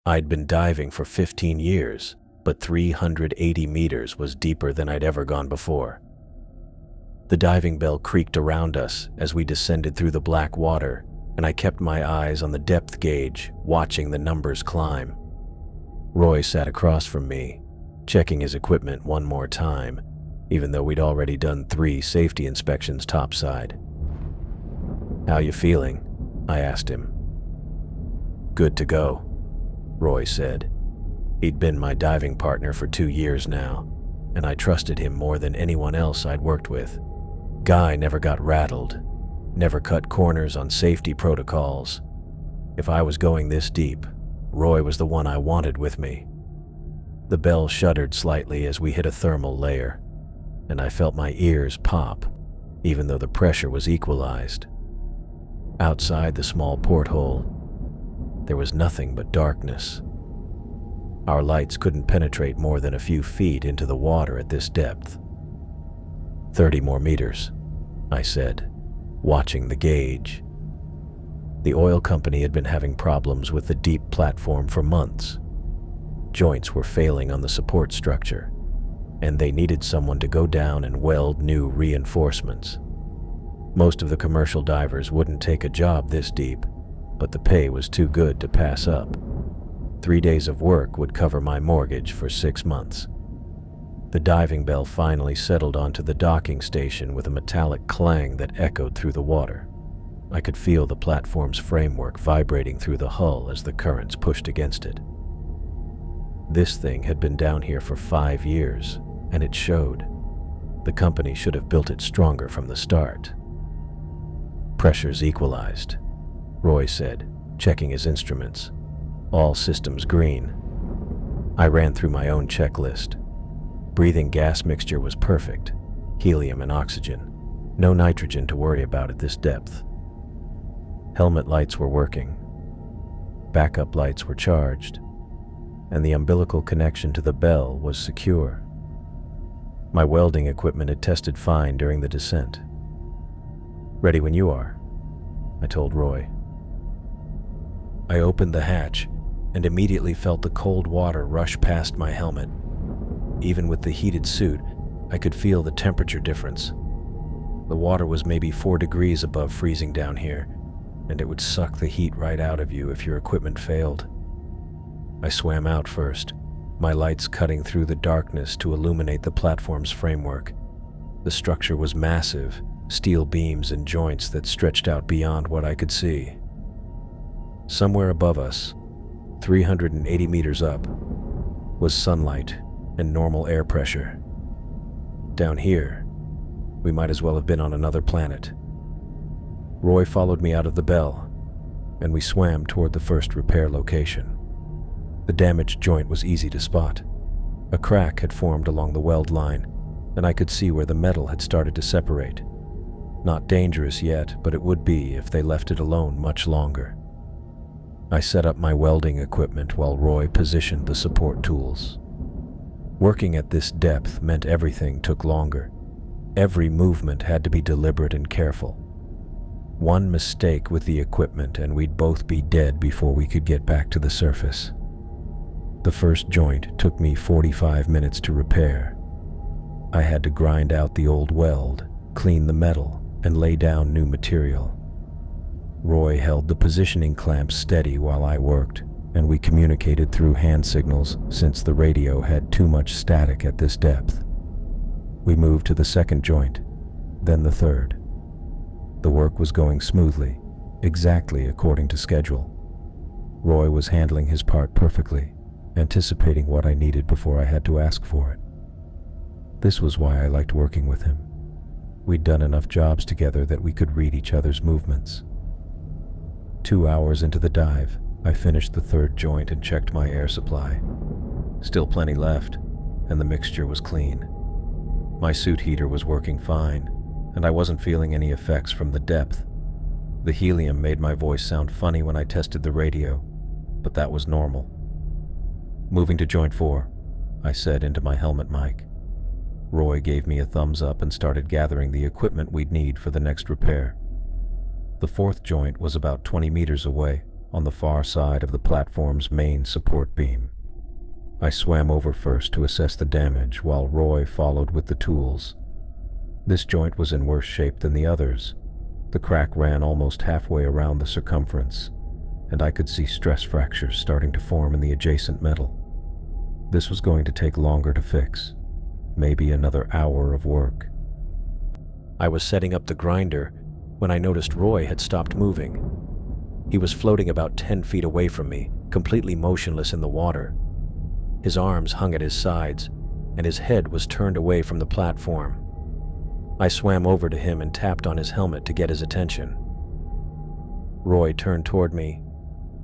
I'd been diving for 15 years, but 380 meters was deeper than I'd ever gone before. The diving bell creaked around us as we descended through the black water, and I kept my eyes on the depth gauge, watching the numbers climb. Roy sat across from me, checking his equipment one more time, even though we'd already done 3 safety inspections topside. "How you feeling?" I asked him. "Good to go," Roy said. He'd been my diving partner for 2 years now, and I trusted him more than anyone else I'd worked with. Guy never got rattled, never cut corners on safety protocols. If I was going this deep, Roy was the one I wanted with me. The bell shuddered slightly as we hit a thermal layer, and I felt my ears pop, even though the pressure was equalized. Outside the small porthole, there was nothing but darkness. Our lights couldn't penetrate more than a few feet into the water at this depth. 30 more meters, I said, watching the gauge. The oil company had been having problems with the deep platform for months. Joints were failing on the support structure, and they needed someone to go down and weld new reinforcements. Most of the commercial divers wouldn't take a job this deep, but the pay was too good to pass up. 3 days of work would cover my mortgage for 6 months. The diving bell finally settled onto the docking station with a metallic clang that echoed through the water. I could feel the platform's framework vibrating through the hull as the currents pushed against it. This thing had been down here for 5 years, and it showed. The company should have built it stronger from the start. "Pressure's equalized," Roy said, checking his instruments. "All systems green." I ran through my own checklist. Breathing gas mixture was perfect, helium and oxygen. No nitrogen to worry about at this depth. Helmet lights were working. Backup lights were charged, and the umbilical connection to the bell was secure. My welding equipment had tested fine during the descent. "Ready when you are," I told Roy. I opened the hatch and immediately felt the cold water rush past my helmet. Even with the heated suit, I could feel the temperature difference. The water was maybe 4 degrees above freezing down here, and it would suck the heat right out of you if your equipment failed. I swam out first, my lights cutting through the darkness to illuminate the platform's framework. The structure was massive, steel beams and joints that stretched out beyond what I could see. Somewhere above us, 380 meters up, was sunlight and normal air pressure. Down here, we might as well have been on another planet. Roy followed me out of the bell, and we swam toward the first repair location. The damaged joint was easy to spot. A crack had formed along the weld line, and I could see where the metal had started to separate. Not dangerous yet, but it would be if they left it alone much longer. I set up my welding equipment while Roy positioned the support tools. Working at this depth meant everything took longer. Every movement had to be deliberate and careful. One mistake with the equipment and we'd both be dead before we could get back to the surface. The first joint took me 45 minutes to repair. I had to grind out the old weld, clean the metal, and lay down new material. Roy held the positioning clamps steady while I worked, and we communicated through hand signals since the radio had too much static at this depth. We moved to the second joint, then the third. The work was going smoothly, exactly according to schedule. Roy was handling his part perfectly, anticipating what I needed before I had to ask for it. This was why I liked working with him. We'd done enough jobs together that we could read each other's movements. 2 hours into the dive, I finished the third joint and checked my air supply. Still plenty left, and the mixture was clean. My suit heater was working fine, and I wasn't feeling any effects from the depth. The helium made my voice sound funny when I tested the radio, but that was normal. "Moving to joint 4, I said into my helmet mic. Roy gave me a thumbs up and started gathering the equipment we'd need for the next repair. The fourth joint was about 20 meters away, on the far side of the platform's main support beam. I swam over first to assess the damage while Roy followed with the tools. This joint was in worse shape than the others. The crack ran almost halfway around the circumference, and I could see stress fractures starting to form in the adjacent metal. This was going to take longer to fix, maybe another hour of work. I was setting up the grinder when I noticed Roy had stopped moving. He was floating about 10 feet away from me, completely motionless in the water. His arms hung at his sides, and his head was turned away from the platform. I swam over to him and tapped on his helmet to get his attention. Roy turned toward me,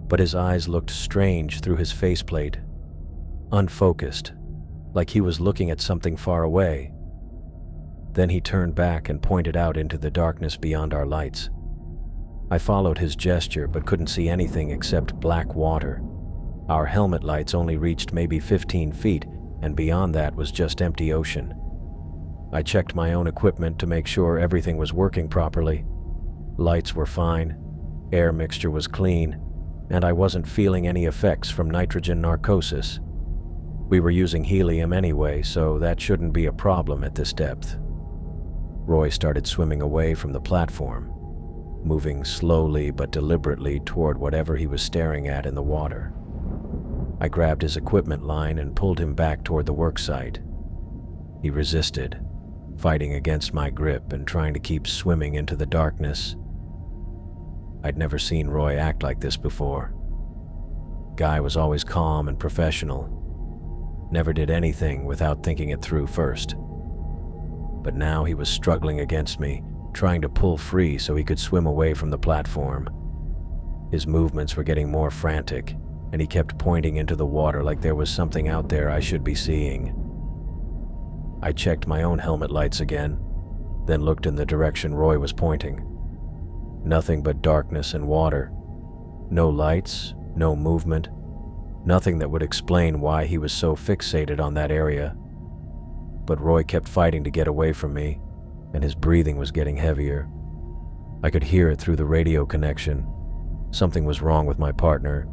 but his eyes looked strange through his faceplate, unfocused, like he was looking at something far away. Then he turned back and pointed out into the darkness beyond our lights. I followed his gesture but couldn't see anything except black water. Our helmet lights only reached maybe 15 feet, and beyond that was just empty ocean. I checked my own equipment to make sure everything was working properly. Lights were fine, air mixture was clean, and I wasn't feeling any effects from nitrogen narcosis. We were using helium anyway, so that shouldn't be a problem at this depth. Roy started swimming away from the platform, moving slowly but deliberately toward whatever he was staring at in the water. I grabbed his equipment line and pulled him back toward the worksite. He resisted, fighting against my grip and trying to keep swimming into the darkness. I'd never seen Roy act like this before. Guy was always calm and professional, never did anything without thinking it through first. But now he was struggling against me, trying to pull free so he could swim away from the platform. His movements were getting more frantic, and he kept pointing into the water like there was something out there I should be seeing. I checked my own helmet lights again, then looked in the direction Roy was pointing. Nothing but darkness and water. No lights, no movement, nothing that would explain why he was so fixated on that area. But Roy kept fighting to get away from me, and his breathing was getting heavier. I could hear it through the radio connection. Something was wrong with my partner,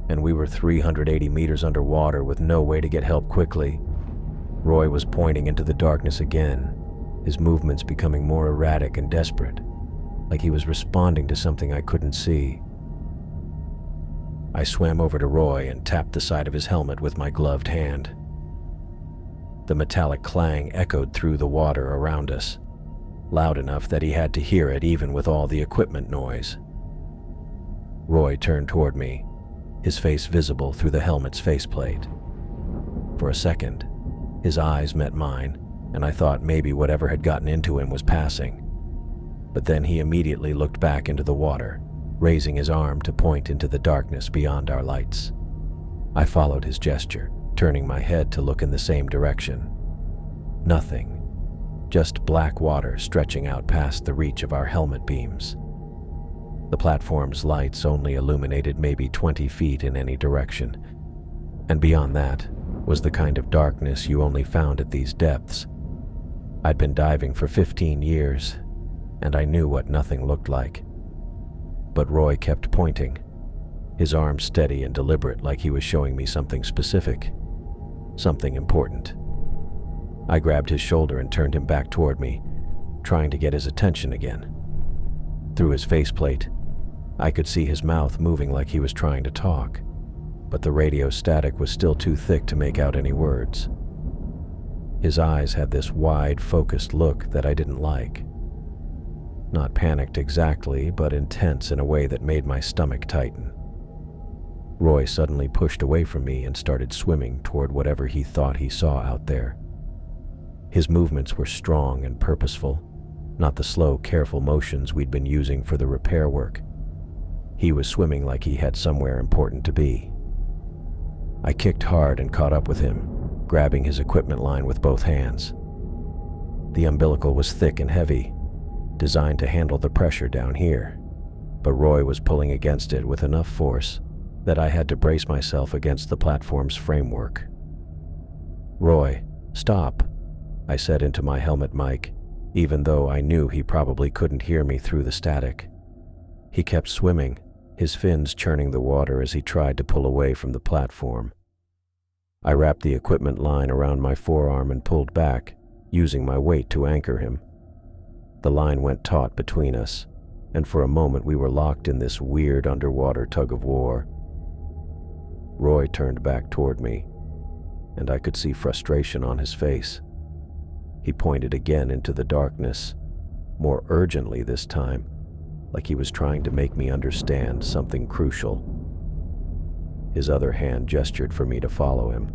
and we were 380 meters underwater with no way to get help quickly. Roy was pointing into the darkness again, his movements becoming more erratic and desperate, like he was responding to something I couldn't see. I swam over to Roy and tapped the side of his helmet with my gloved hand. The metallic clang echoed through the water around us, loud enough that he had to hear it even with all the equipment noise. Roy turned toward me, his face visible through the helmet's faceplate. For a second, his eyes met mine, and I thought maybe whatever had gotten into him was passing. But then he immediately looked back into the water, raising his arm to point into the darkness beyond our lights. I followed his gesture, turning my head to look in the same direction. Nothing, just black water stretching out past the reach of our helmet beams. The platform's lights only illuminated maybe 20 feet in any direction, and beyond that was the kind of darkness you only found at these depths. I'd been diving for 15 years, and I knew what nothing looked like. But Roy kept pointing, his arm steady and deliberate like he was showing me something specific, something important. I grabbed his shoulder and turned him back toward me, trying to get his attention again. Through his faceplate, I could see his mouth moving like he was trying to talk, but the radio static was still too thick to make out any words. His eyes had this wide, focused look that I didn't like. Not panicked exactly, but intense in a way that made my stomach tighten. Roy suddenly pushed away from me and started swimming toward whatever he thought he saw out there. His movements were strong and purposeful, not the slow, careful motions we'd been using for the repair work. He was swimming like he had somewhere important to be. I kicked hard and caught up with him, grabbing his equipment line with both hands. The umbilical was thick and heavy, designed to handle the pressure down here, but Roy was pulling against it with enough force that I had to brace myself against the platform's framework. "Roy, stop," I said into my helmet mic, even though I knew he probably couldn't hear me through the static. He kept swimming, his fins churning the water as he tried to pull away from the platform. I wrapped the equipment line around my forearm and pulled back, using my weight to anchor him. The line went taut between us, and for a moment we were locked in this weird underwater tug-of-war. Roy turned back toward me, and I could see frustration on his face. He pointed again into the darkness, more urgently this time, like he was trying to make me understand something crucial. His other hand gestured for me to follow him,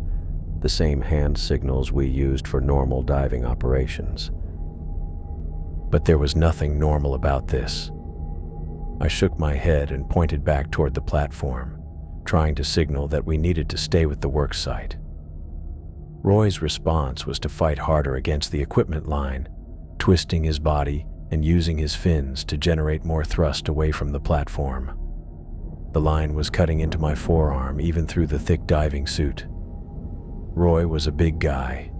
the same hand signals we used for normal diving operations. But there was nothing normal about this. I shook my head and pointed back toward the platform, trying to signal that we needed to stay with the work site. Roy's response was to fight harder against the equipment line, twisting his body and using his fins to generate more thrust away from the platform. The line was cutting into my forearm even through the thick diving suit. Roy was a big guy,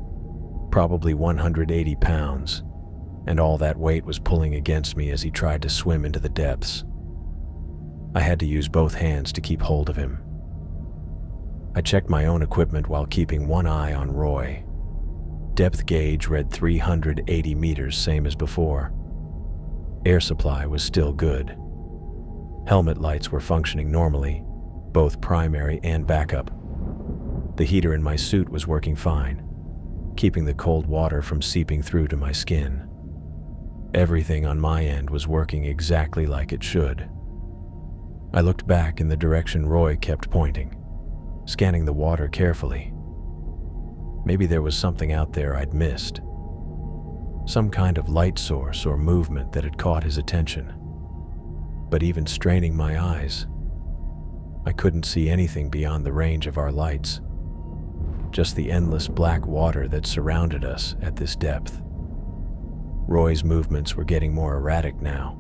probably 180 pounds, and all that weight was pulling against me as he tried to swim into the depths. I had to use both hands to keep hold of him. I checked my own equipment while keeping one eye on Roy. Depth gauge read 380 meters, same as before. Air supply was still good. Helmet lights were functioning normally, both primary and backup. The heater in my suit was working fine, keeping the cold water from seeping through to my skin. Everything on my end was working exactly like it should. I looked back in the direction Roy kept pointing, scanning the water carefully. Maybe there was something out there I'd missed. Some kind of light source or movement that had caught his attention. But even straining my eyes, I couldn't see anything beyond the range of our lights. Just the endless black water that surrounded us at this depth. Roy's movements were getting more erratic now.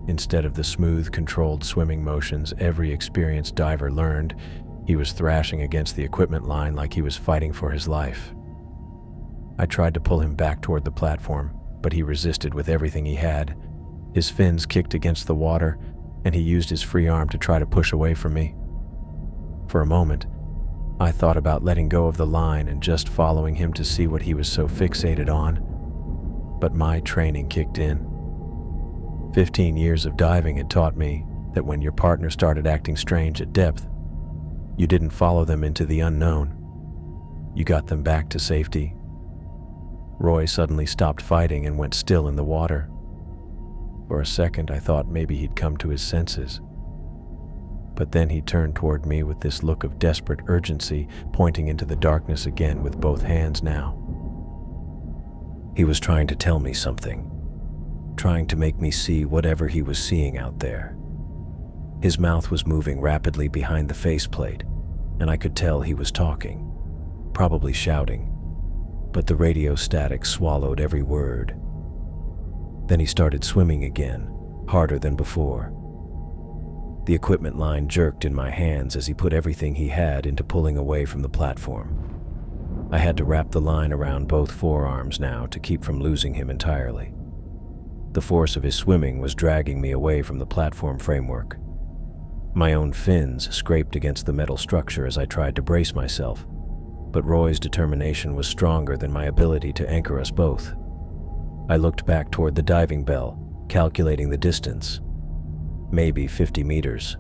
Instead of the smooth, controlled swimming motions every experienced diver learned, he was thrashing against the equipment line like he was fighting for his life. I tried to pull him back toward the platform, but he resisted with everything he had. His fins kicked against the water, and he used his free arm to try to push away from me. For a moment, I thought about letting go of the line and just following him to see what he was so fixated on. But my training kicked in. 15 years of diving had taught me that when your partner started acting strange at depth, you didn't follow them into the unknown. You got them back to safety. Roy suddenly stopped fighting and went still in the water. For a second, I thought maybe he'd come to his senses. But then he turned toward me with this look of desperate urgency, pointing into the darkness again with both hands now. He was trying to tell me something, trying to make me see whatever he was seeing out there. His mouth was moving rapidly behind the faceplate, and I could tell he was talking, probably shouting, but the radio static swallowed every word. Then he started swimming again, harder than before. The equipment line jerked in my hands as he put everything he had into pulling away from the platform. I had to wrap the line around both forearms now to keep from losing him entirely. The force of his swimming was dragging me away from the platform framework. My own fins scraped against the metal structure as I tried to brace myself, but Roy's determination was stronger than my ability to anchor us both. I looked back toward the diving bell, calculating the distance. Maybe 50 meters.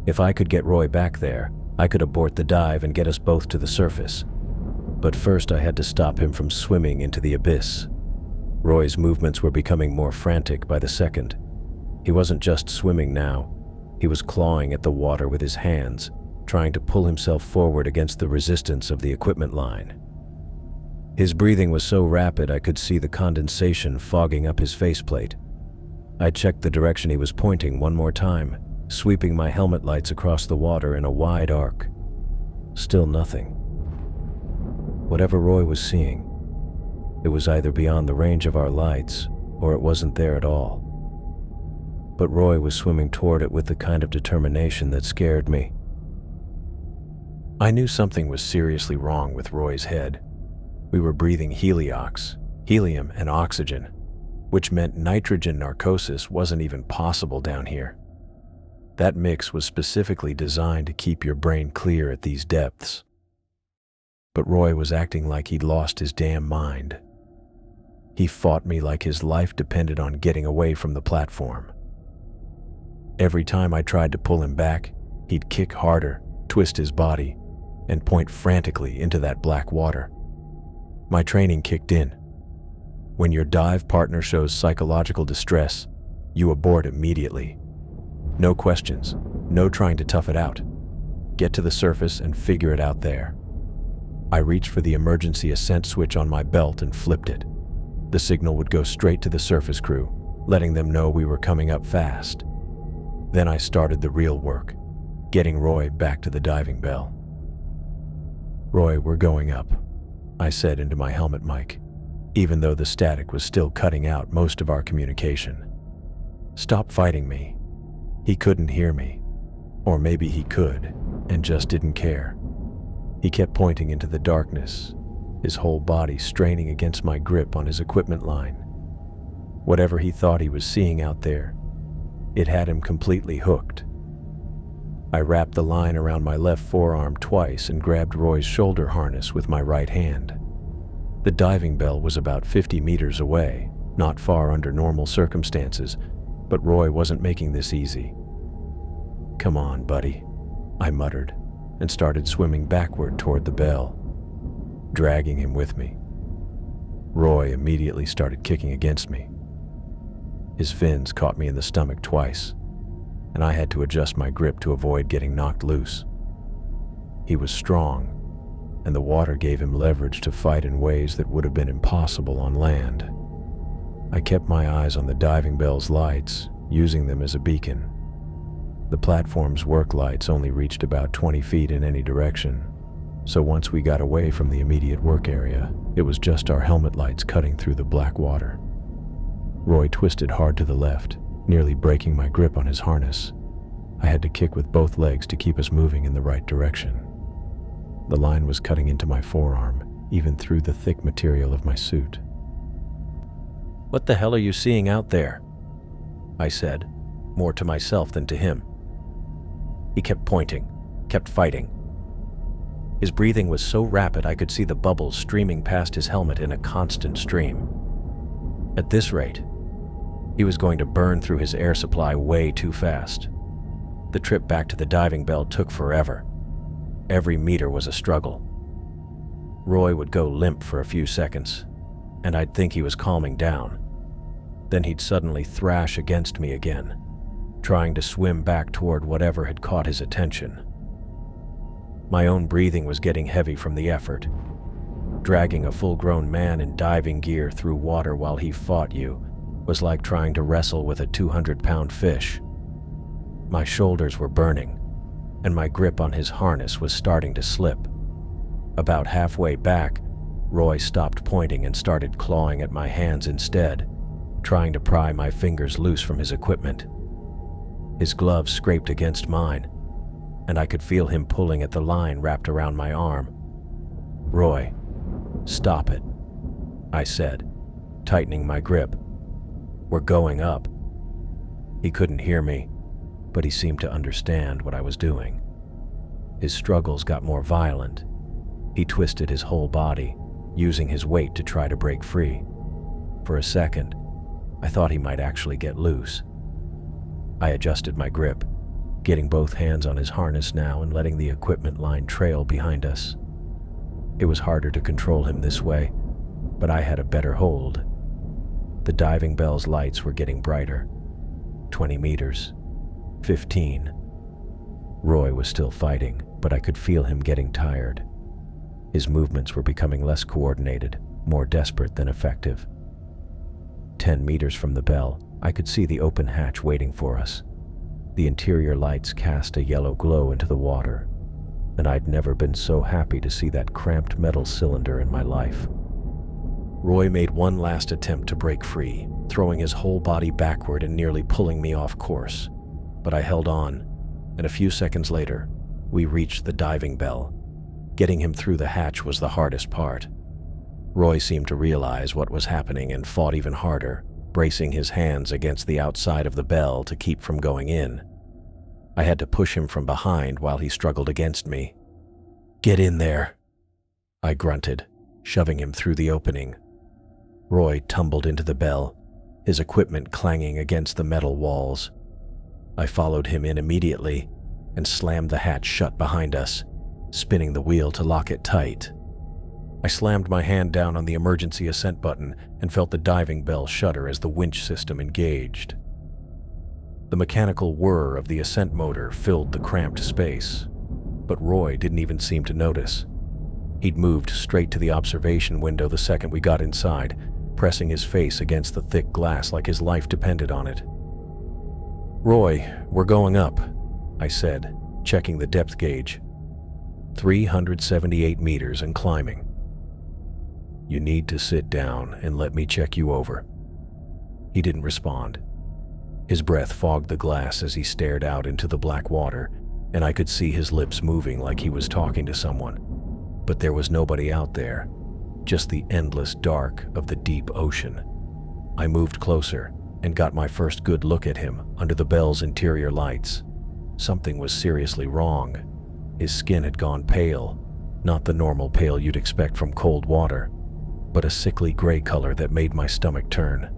If I could get Roy back there, I could abort the dive and get us both to the surface. But first I had to stop him from swimming into the abyss. Roy's movements were becoming more frantic by the second. He wasn't just swimming now. He was clawing at the water with his hands, trying to pull himself forward against the resistance of the equipment line. His breathing was so rapid I could see the condensation fogging up his faceplate. I checked the direction he was pointing one more time, sweeping my helmet lights across the water in a wide arc. Still nothing. Whatever Roy was seeing, it was either beyond the range of our lights, or it wasn't there at all. But Roy was swimming toward it with the kind of determination that scared me. I knew something was seriously wrong with Roy's head. We were breathing heliox, helium and oxygen, which meant nitrogen narcosis wasn't even possible down here. That mix was specifically designed to keep your brain clear at these depths. But Roy was acting like he'd lost his damn mind. He fought me like his life depended on getting away from the platform. Every time I tried to pull him back, he'd kick harder, twist his body, and point frantically into that black water. My training kicked in. When your dive partner shows psychological distress, you abort immediately. No questions, no trying to tough it out. Get to the surface and figure it out there. I reached for the emergency ascent switch on my belt and flipped it. The signal would go straight to the surface crew, letting them know we were coming up fast. Then I started the real work, getting Roy back to the diving bell. "Roy, we're going up," I said into my helmet mic, even though the static was still cutting out most of our communication. "Stop fighting me." He couldn't hear me, or maybe he could, and just didn't care. He kept pointing into the darkness, his whole body straining against my grip on his equipment line. Whatever he thought he was seeing out there, it had him completely hooked. I wrapped the line around my left forearm twice and grabbed Roy's shoulder harness with my right hand. The diving bell was about 50 meters away, not far under normal circumstances, but Roy wasn't making this easy. "Come on, buddy," I muttered, and started swimming backward toward the bell, dragging him with me. Roy immediately started kicking against me. His fins caught me in the stomach twice, and I had to adjust my grip to avoid getting knocked loose. He was strong, and the water gave him leverage to fight in ways that would have been impossible on land. I kept my eyes on the diving bell's lights, using them as a beacon. The platform's work lights only reached about 20 feet in any direction, so once we got away from the immediate work area, it was just our helmet lights cutting through the black water. Roy twisted hard to the left, nearly breaking my grip on his harness. I had to kick with both legs to keep us moving in the right direction. The line was cutting into my forearm, even through the thick material of my suit. "What the hell are you seeing out there?" I said, more to myself than to him. He kept pointing, kept fighting. His breathing was so rapid I could see the bubbles streaming past his helmet in a constant stream. At this rate, he was going to burn through his air supply way too fast. The trip back to the diving bell took forever. Every meter was a struggle. Roy would go limp for a few seconds, and I'd think he was calming down. Then he'd suddenly thrash against me again, trying to swim back toward whatever had caught his attention. My own breathing was getting heavy from the effort. Dragging a full-grown man in diving gear through water while he fought you was like trying to wrestle with a 200-pound fish. My shoulders were burning, and my grip on his harness was starting to slip. About halfway back, Roy stopped pointing and started clawing at my hands instead, trying to pry my fingers loose from his equipment. His gloves scraped against mine, and I could feel him pulling at the line wrapped around my arm. "Roy, stop it," I said, tightening my grip. "We're going up." He couldn't hear me, but he seemed to understand what I was doing. His struggles got more violent. He twisted his whole body, using his weight to try to break free. For a second, I thought he might actually get loose. I adjusted my grip, getting both hands on his harness now and letting the equipment line trail behind us. It was harder to control him this way, but I had a better hold. The diving bell's lights were getting brighter. 20 meters. 15. Roy was still fighting, but I could feel him getting tired. His movements were becoming less coordinated, more desperate than effective. 10 meters from the bell, I could see the open hatch waiting for us. The interior lights cast a yellow glow into the water, and I'd never been so happy to see that cramped metal cylinder in my life. Roy made one last attempt to break free, throwing his whole body backward and nearly pulling me off course. But I held on, and a few seconds later, we reached the diving bell. Getting him through the hatch was the hardest part. Roy seemed to realize what was happening and fought even harder, bracing his hands against the outside of the bell to keep from going in. I had to push him from behind while he struggled against me. "Get in there," I grunted, shoving him through the opening. Roy tumbled into the bell, his equipment clanging against the metal walls. I followed him in immediately and slammed the hatch shut behind us, spinning the wheel to lock it tight. I slammed my hand down on the emergency ascent button and felt the diving bell shudder as the winch system engaged. The mechanical whir of the ascent motor filled the cramped space, but Roy didn't even seem to notice. He'd moved straight to the observation window the second we got inside, pressing his face against the thick glass like his life depended on it. "Roy, we're going up," I said, checking the depth gauge. 378 meters and climbing. "You need to sit down and let me check you over." He didn't respond. His breath fogged the glass as he stared out into the black water, and I could see his lips moving like he was talking to someone. But there was nobody out there, just the endless dark of the deep ocean. I moved closer and got my first good look at him under the bell's interior lights. Something was seriously wrong. His skin had gone pale, not the normal pale you'd expect from cold water, but a sickly gray color that made my stomach turn.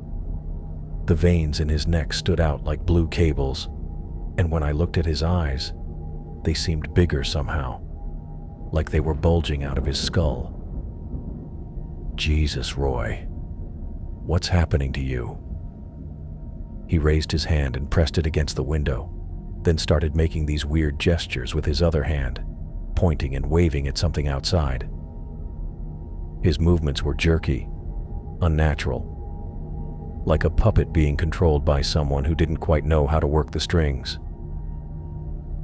The veins in his neck stood out like blue cables, and when I looked at his eyes, they seemed bigger somehow, like they were bulging out of his skull. "Jesus, Roy, what's happening to you?" He raised his hand and pressed it against the window, then started making these weird gestures with his other hand, pointing and waving at something outside. His movements were jerky, unnatural, like a puppet being controlled by someone who didn't quite know how to work the strings.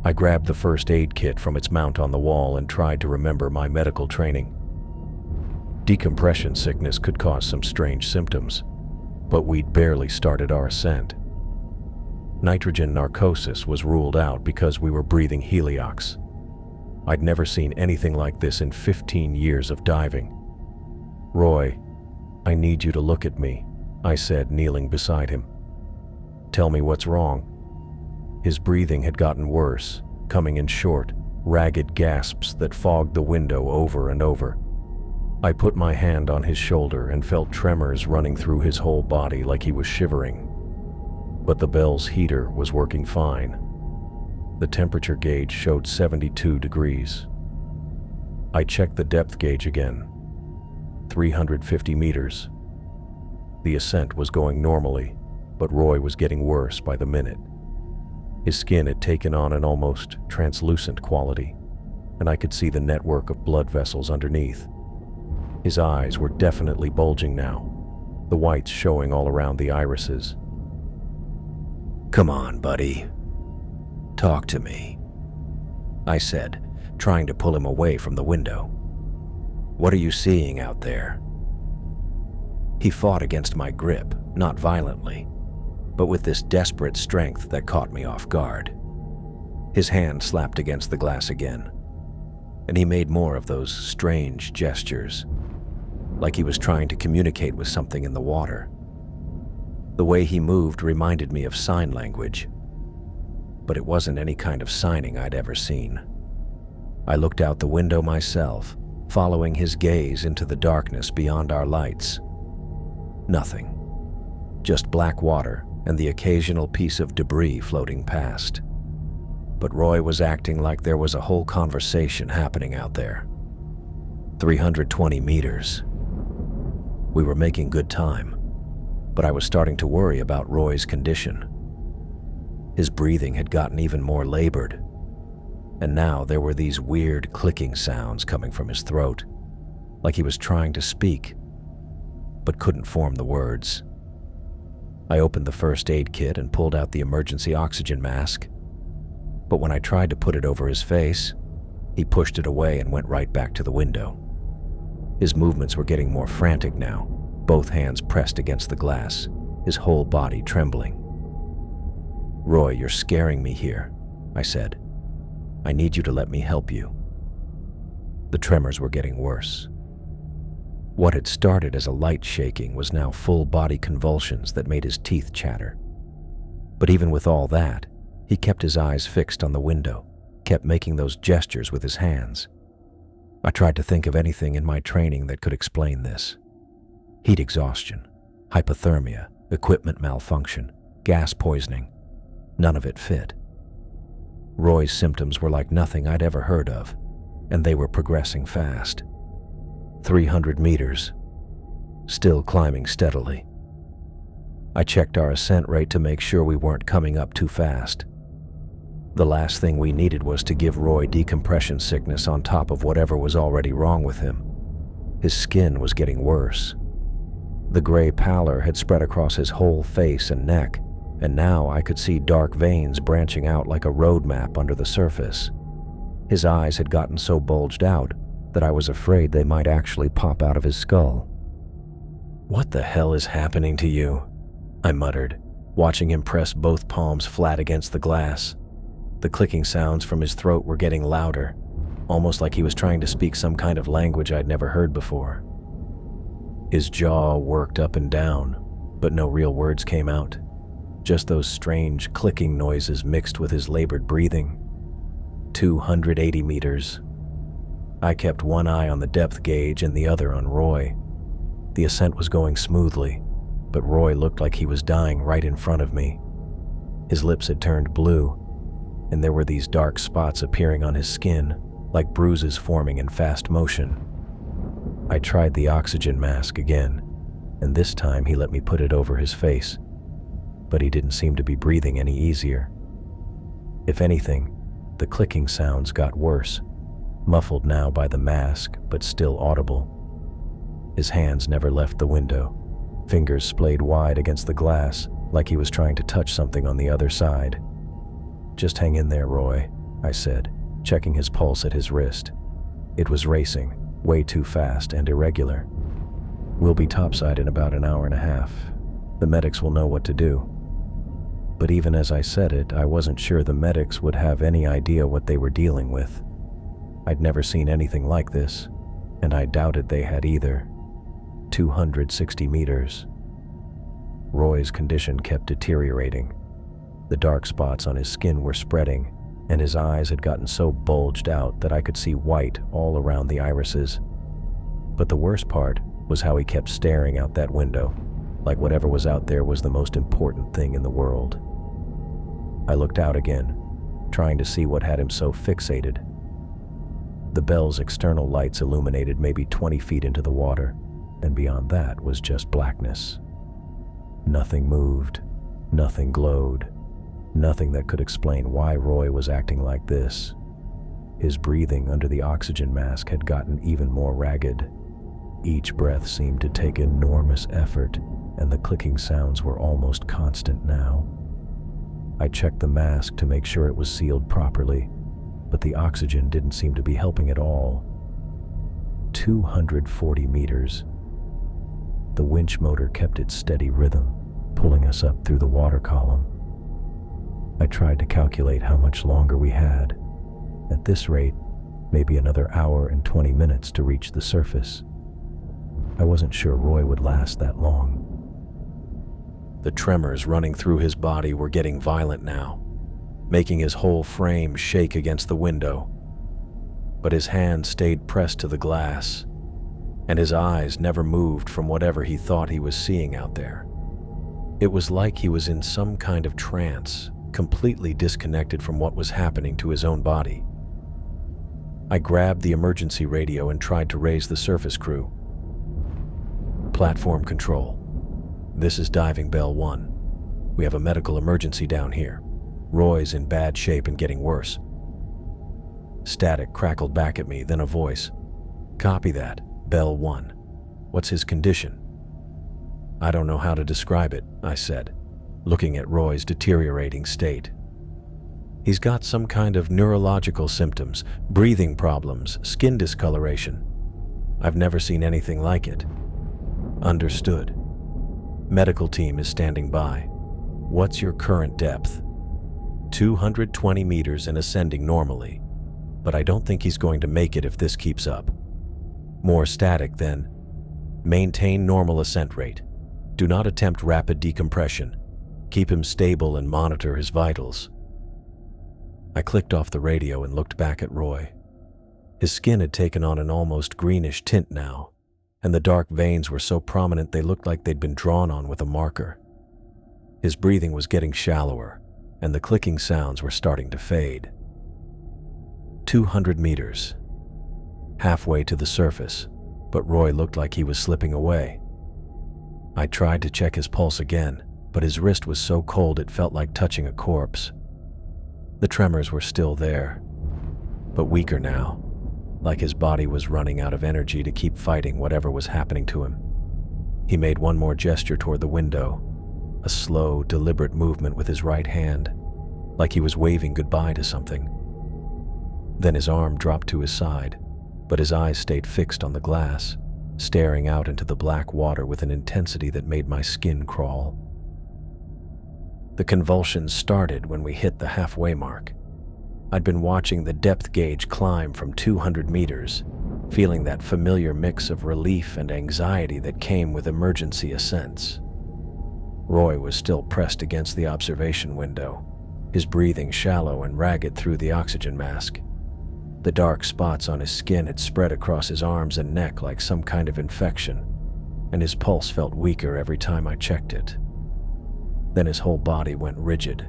I grabbed the first aid kit from its mount on the wall and tried to remember my medical training. Decompression sickness could cause some strange symptoms, but we'd barely started our ascent. Nitrogen narcosis was ruled out because we were breathing heliox. I'd never seen anything like this in 15 years of diving. "Roy, I need you to look at me," I said, kneeling beside him. "Tell me what's wrong." His breathing had gotten worse, coming in short, ragged gasps that fogged the window over and over. I put my hand on his shoulder and felt tremors running through his whole body like he was shivering. But the bell's heater was working fine. The temperature gauge showed 72 degrees. I checked the depth gauge again. 350 meters. The ascent was going normally, but Roy was getting worse by the minute. His skin had taken on an almost translucent quality, and I could see the network of blood vessels underneath. His eyes were definitely bulging now, the whites showing all around the irises. "Come on, buddy. Talk to me," I said, trying to pull him away from the window. "What are you seeing out there?" He fought against my grip, not violently, but with this desperate strength that caught me off guard. His hand slapped against the glass again, and he made more of those strange gestures, like he was trying to communicate with something in the water. The way he moved reminded me of sign language, but it wasn't any kind of signing I'd ever seen. I looked out the window myself, following his gaze into the darkness beyond our lights. Nothing. Just black water and the occasional piece of debris floating past. But Roy was acting like there was a whole conversation happening out there. 320 meters. We were making good time, but I was starting to worry about Roy's condition. His breathing had gotten even more labored, and now there were these weird clicking sounds coming from his throat, like he was trying to speak, but couldn't form the words. I opened the first aid kit and pulled out the emergency oxygen mask, but when I tried to put it over his face, he pushed it away and went right back to the window. His movements were getting more frantic now, both hands pressed against the glass, his whole body trembling. "Roy, you're scaring me here," I said. "I need you to let me help you." The tremors were getting worse. What had started as a light shaking was now full-body convulsions that made his teeth chatter. But even with all that, He kept his eyes fixed on the window, kept making those gestures with his hands. I tried to think of anything in my training that could explain this. Heat exhaustion, hypothermia, equipment malfunction, gas poisoning. None of it fit. Roy's symptoms were like nothing I'd ever heard of, and they were progressing fast. 300 meters, still climbing steadily. I checked our ascent rate to make sure we weren't coming up too fast. The last thing we needed was to give Roy decompression sickness on top of whatever was already wrong with him. His skin was getting worse. The gray pallor had spread across his whole face and neck, and now I could see dark veins branching out like a road map under the surface. His eyes had gotten so bulged out that I was afraid they might actually pop out of his skull. "What the hell is happening to you?" I muttered, watching him press both palms flat against the glass. The clicking sounds from his throat were getting louder, almost like he was trying to speak some kind of language I'd never heard before. His jaw worked up and down, but no real words came out, just those strange clicking noises mixed with his labored breathing. 280 meters. I kept one eye on the depth gauge and the other on Roy. The ascent was going smoothly, but Roy looked like he was dying right in front of me. His lips had turned blue, and there were these dark spots appearing on his skin, like bruises forming in fast motion. I tried the oxygen mask again, and this time he let me put it over his face, but he didn't seem to be breathing any easier. If anything, the clicking sounds got worse, muffled now by the mask, but still audible. His hands never left the window, fingers splayed wide against the glass, like he was trying to touch something on the other side. "Just hang in there, Roy," I said, checking his pulse at his wrist. It was racing, way too fast and irregular. "We'll be topside in about an hour and a half. The medics will know what to do." But even as I said it, I wasn't sure the medics would have any idea what they were dealing with. I'd never seen anything like this, and I doubted they had either. 260 meters. Roy's condition kept deteriorating. The dark spots on his skin were spreading, and his eyes had gotten so bulged out that I could see white all around the irises. But the worst part was how he kept staring out that window, like whatever was out there was the most important thing in the world. I looked out again, trying to see what had him so fixated. The bell's external lights illuminated maybe 20 feet into the water, and beyond that was just blackness. Nothing moved, nothing glowed, nothing that could explain why Roy was acting like this. His breathing under the oxygen mask had gotten even more ragged. Each breath seemed to take enormous effort, and the clicking sounds were almost constant now. I checked the mask to make sure it was sealed properly, but the oxygen didn't seem to be helping at all. 240 meters. The winch motor kept its steady rhythm, pulling us up through the water column. I tried to calculate how much longer we had. At this rate, maybe another hour and 20 minutes to reach the surface. I wasn't sure Roy would last that long. The tremors running through his body were getting violent now, making his whole frame shake against the window. But his hand stayed pressed to the glass, and his eyes never moved from whatever he thought he was seeing out there. It was like he was in some kind of trance, completely disconnected from what was happening to his own body. I grabbed the emergency radio and tried to raise the surface crew. "Platform control. This is Diving Bell 1. We have a medical emergency down here. Roy's in bad shape and getting worse." Static crackled back at me, then a voice. "Copy that, Bell 1. What's his condition?" "I don't know how to describe it," I said, looking at Roy's deteriorating state. "He's got some kind of neurological symptoms, breathing problems, skin discoloration. I've never seen anything like it." "Understood. Medical team is standing by. What's your current depth?" 220 meters and ascending normally, but I don't think he's going to make it if this keeps up." "More static then. Maintain normal ascent rate. Do not attempt rapid decompression. Keep him stable and monitor his vitals." I clicked off the radio and looked back at Roy. His skin had taken on an almost greenish tint now, and the dark veins were so prominent they looked like they'd been drawn on with a marker. His breathing was getting shallower, and the clicking sounds were starting to fade. 200 meters. Halfway to the surface, but Roy looked like he was slipping away. I tried to check his pulse again, but his wrist was so cold it felt like touching a corpse. The tremors were still there, but weaker now, like his body was running out of energy to keep fighting whatever was happening to him. He made one more gesture toward the window, a slow, deliberate movement with his right hand, like he was waving goodbye to something. Then his arm dropped to his side, but his eyes stayed fixed on the glass, staring out into the black water with an intensity that made my skin crawl. The convulsions started when we hit the halfway mark. I'd been watching the depth gauge climb from 200 meters, feeling that familiar mix of relief and anxiety that came with emergency ascents. Roy was still pressed against the observation window, his breathing shallow and ragged through the oxygen mask. The dark spots on his skin had spread across his arms and neck like some kind of infection, and his pulse felt weaker every time I checked it. Then his whole body went rigid.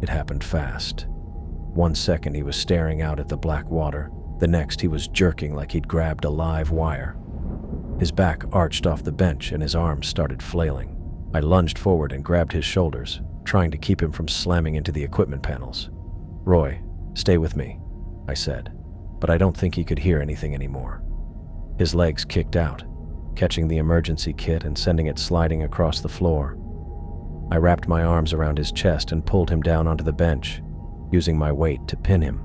It happened fast. 1 second he was staring out at the black water, the next he was jerking like he'd grabbed a live wire. His back arched off the bench and his arms started flailing. I lunged forward and grabbed his shoulders, trying to keep him from slamming into the equipment panels. "Roy, stay with me," I said, but I don't think he could hear anything anymore. His legs kicked out, catching the emergency kit and sending it sliding across the floor. I wrapped my arms around his chest and pulled him down onto the bench, using my weight to pin him.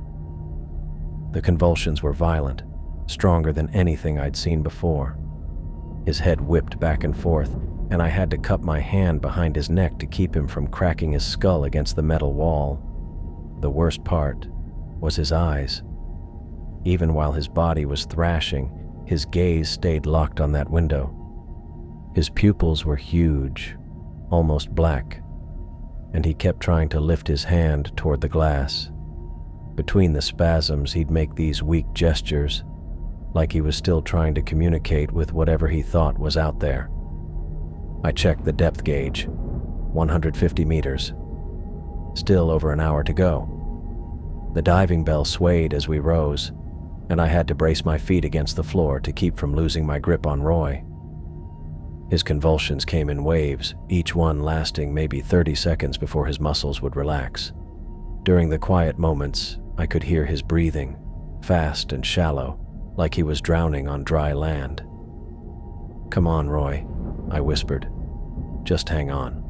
The convulsions were violent, stronger than anything I'd seen before. His head whipped back and forth, and I had to cup my hand behind his neck to keep him from cracking his skull against the metal wall. The worst part was his eyes. Even while his body was thrashing, his gaze stayed locked on that window. His pupils were huge, almost black, and he kept trying to lift his hand toward the glass. Between the spasms, he'd make these weak gestures, like he was still trying to communicate with whatever he thought was out there. I checked the depth gauge, 150 meters. Still over an hour to go. The diving bell swayed as we rose, and I had to brace my feet against the floor to keep from losing my grip on Roy. His convulsions came in waves, each one lasting maybe 30 seconds before his muscles would relax. During the quiet moments, I could hear his breathing, fast and shallow, like he was drowning on dry land. "Come on, Roy," I whispered. "Just hang on."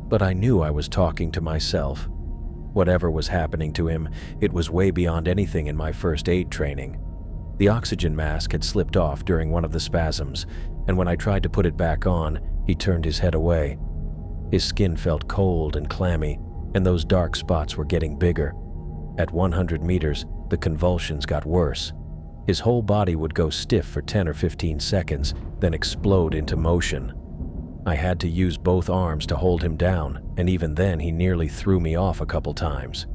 But I knew I was talking to myself. Whatever was happening to him, it was way beyond anything in my first aid training. The oxygen mask had slipped off during one of the spasms, and when I tried to put it back on, he turned his head away. His skin felt cold and clammy, and those dark spots were getting bigger. At 100 meters, the convulsions got worse. His whole body would go stiff for 10 or 15 seconds, then explode into motion. I had to use both arms to hold him down, and even then he nearly threw me off a couple times.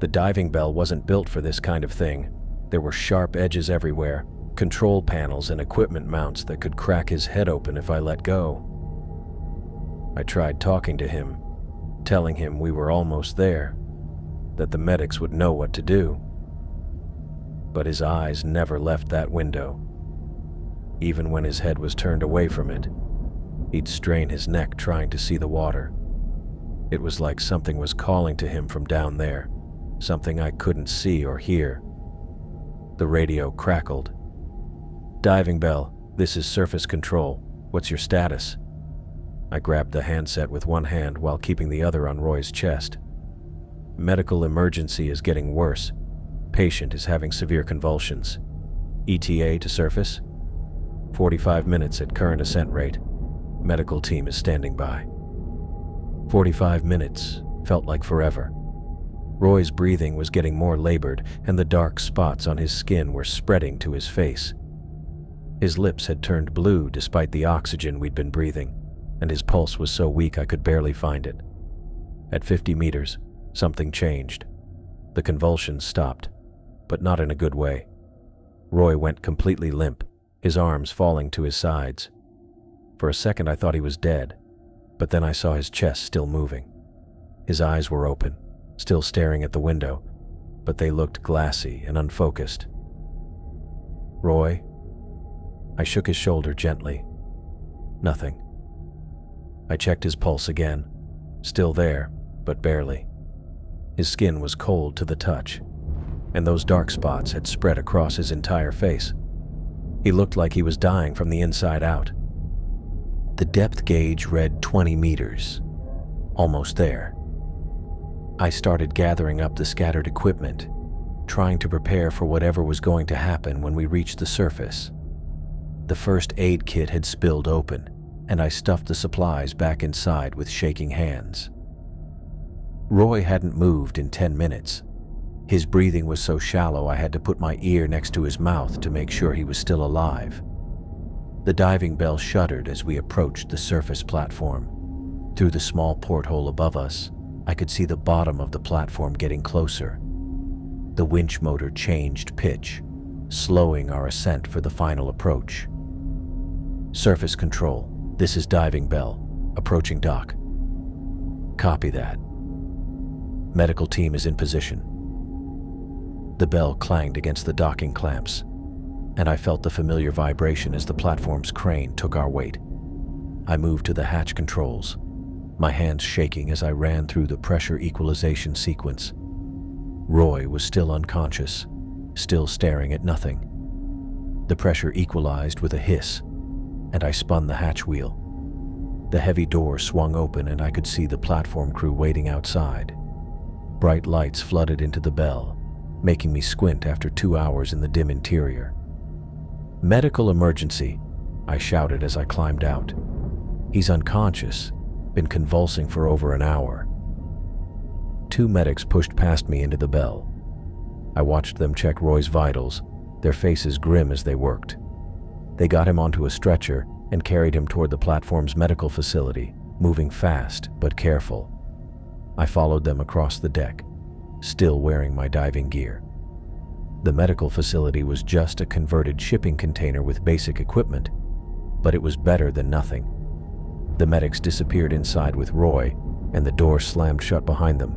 The diving bell wasn't built for this kind of thing. There were sharp edges everywhere, control panels and equipment mounts that could crack his head open if I let go. I tried talking to him, telling him we were almost there, that the medics would know what to do. But his eyes never left that window. Even when his head was turned away from it, he'd strain his neck trying to see the water. It was like something was calling to him from down there, something I couldn't see or hear. The radio crackled. "Diving bell, this is surface control. What's your status?" I grabbed the handset with one hand while keeping the other on Roy's chest. "Medical emergency is getting worse. Patient is having severe convulsions. ETA to surface? 45 minutes at current ascent rate. Medical team is standing by." 45 minutes felt like forever. Roy's breathing was getting more labored, and the dark spots on his skin were spreading to his face. His lips had turned blue despite the oxygen we'd been breathing, and his pulse was so weak I could barely find it. At 50 meters, something changed. The convulsions stopped, but not in a good way. Roy went completely limp, his arms falling to his sides. For a second I thought he was dead, but then I saw his chest still moving. His eyes were open, still staring at the window, but they looked glassy and unfocused. "Roy?" I shook his shoulder gently. Nothing. I checked his pulse again. Still there, but barely. His skin was cold to the touch, and those dark spots had spread across his entire face. He looked like he was dying from the inside out. The depth gauge read 20 meters. Almost there. I started gathering up the scattered equipment, trying to prepare for whatever was going to happen when we reached the surface. The first aid kit had spilled open, and I stuffed the supplies back inside with shaking hands. Roy hadn't moved in 10 minutes. His breathing was so shallow I had to put my ear next to his mouth to make sure he was still alive. The diving bell shuddered as we approached the surface platform. Through the small porthole above us, I could see the bottom of the platform getting closer. The winch motor changed pitch, slowing our ascent for the final approach. "Surface control, this is diving bell, approaching dock." "Copy that." "Medical team is in position." The bell clanged against the docking clamps, and I felt the familiar vibration as the platform's crane took our weight. I moved to the hatch controls, my hands shaking as I ran through the pressure equalization sequence. Roy was still unconscious, still staring at nothing. The pressure equalized with a hiss, and I spun the hatch wheel. The heavy door swung open and I could see the platform crew waiting outside. Bright lights flooded into the bell, making me squint after 2 hours in the dim interior. "Medical emergency," I shouted as I climbed out. "He's unconscious, been convulsing for over an hour." 2 medics pushed past me into the bell. I watched them check Roy's vitals, their faces grim as they worked. They got him onto a stretcher and carried him toward the platform's medical facility, moving fast but careful. I followed them across the deck, still wearing my diving gear. The medical facility was just a converted shipping container with basic equipment, but it was better than nothing. The medics disappeared inside with Roy, and the door slammed shut behind them.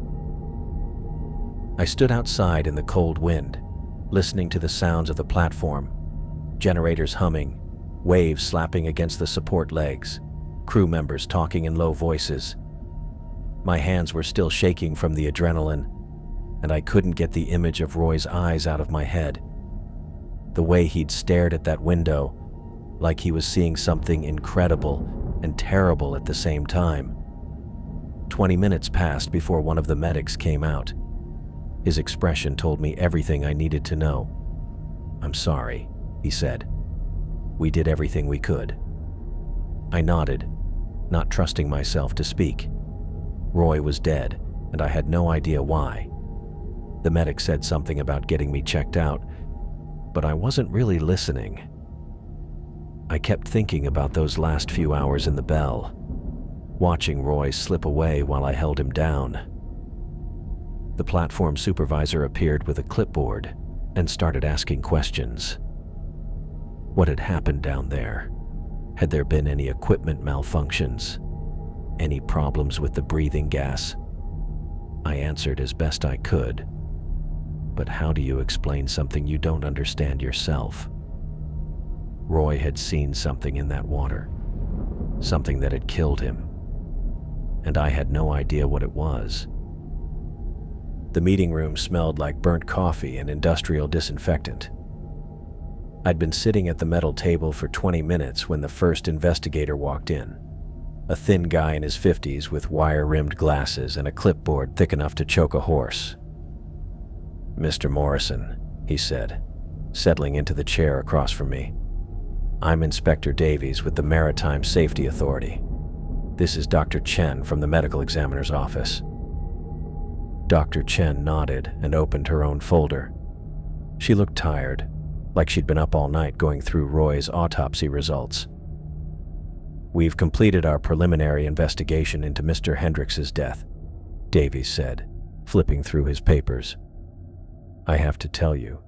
I stood outside in the cold wind, listening to the sounds of the platform, generators humming, waves slapping against the support legs, crew members talking in low voices. My hands were still shaking from the adrenaline, and I couldn't get the image of Roy's eyes out of my head. The way he'd stared at that window, like he was seeing something incredible and terrible at the same time. 20 minutes passed before one of the medics came out. His expression told me everything I needed to know. "I'm sorry," he said. "We did everything we could." I nodded, not trusting myself to speak. Roy was dead, and I had no idea why. The medic said something about getting me checked out, but I wasn't really listening. I kept thinking about those last few hours in the bell, watching Roy slip away while I held him down. The platform supervisor appeared with a clipboard and started asking questions. What had happened down there? Had there been any equipment malfunctions? Any problems with the breathing gas? I answered as best I could. But how do you explain something you don't understand yourself? Roy had seen something in that water, something that had killed him, and I had no idea what it was. The meeting room smelled like burnt coffee and industrial disinfectant. I'd been sitting at the metal table for 20 minutes when the first investigator walked in, a thin guy in his 50s with wire-rimmed glasses and a clipboard thick enough to choke a horse. "Mr. Morrison," he said, settling into the chair across from me. "I'm Inspector Davies with the Maritime Safety Authority. This is Dr. Chen from the medical examiner's office." Dr. Chen nodded and opened her own folder. She looked tired, like she'd been up all night going through Roy's autopsy results. "We've completed our preliminary investigation into Mr. Hendrix's death," Davies said, flipping through his papers. "I have to tell you,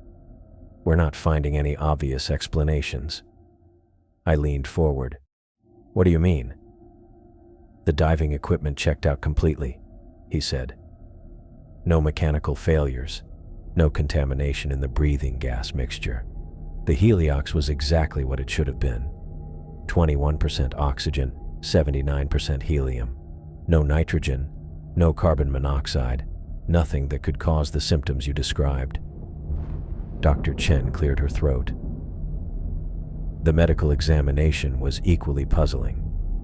we're not finding any obvious explanations." I leaned forward. "What do you mean?" "The diving equipment checked out completely," he said. "No mechanical failures, no contamination in the breathing gas mixture. The heliox was exactly what it should have been. 21% oxygen, 79% helium. No nitrogen, no carbon monoxide, nothing that could cause the symptoms you described." Dr. Chen cleared her throat. The medical examination was equally puzzling.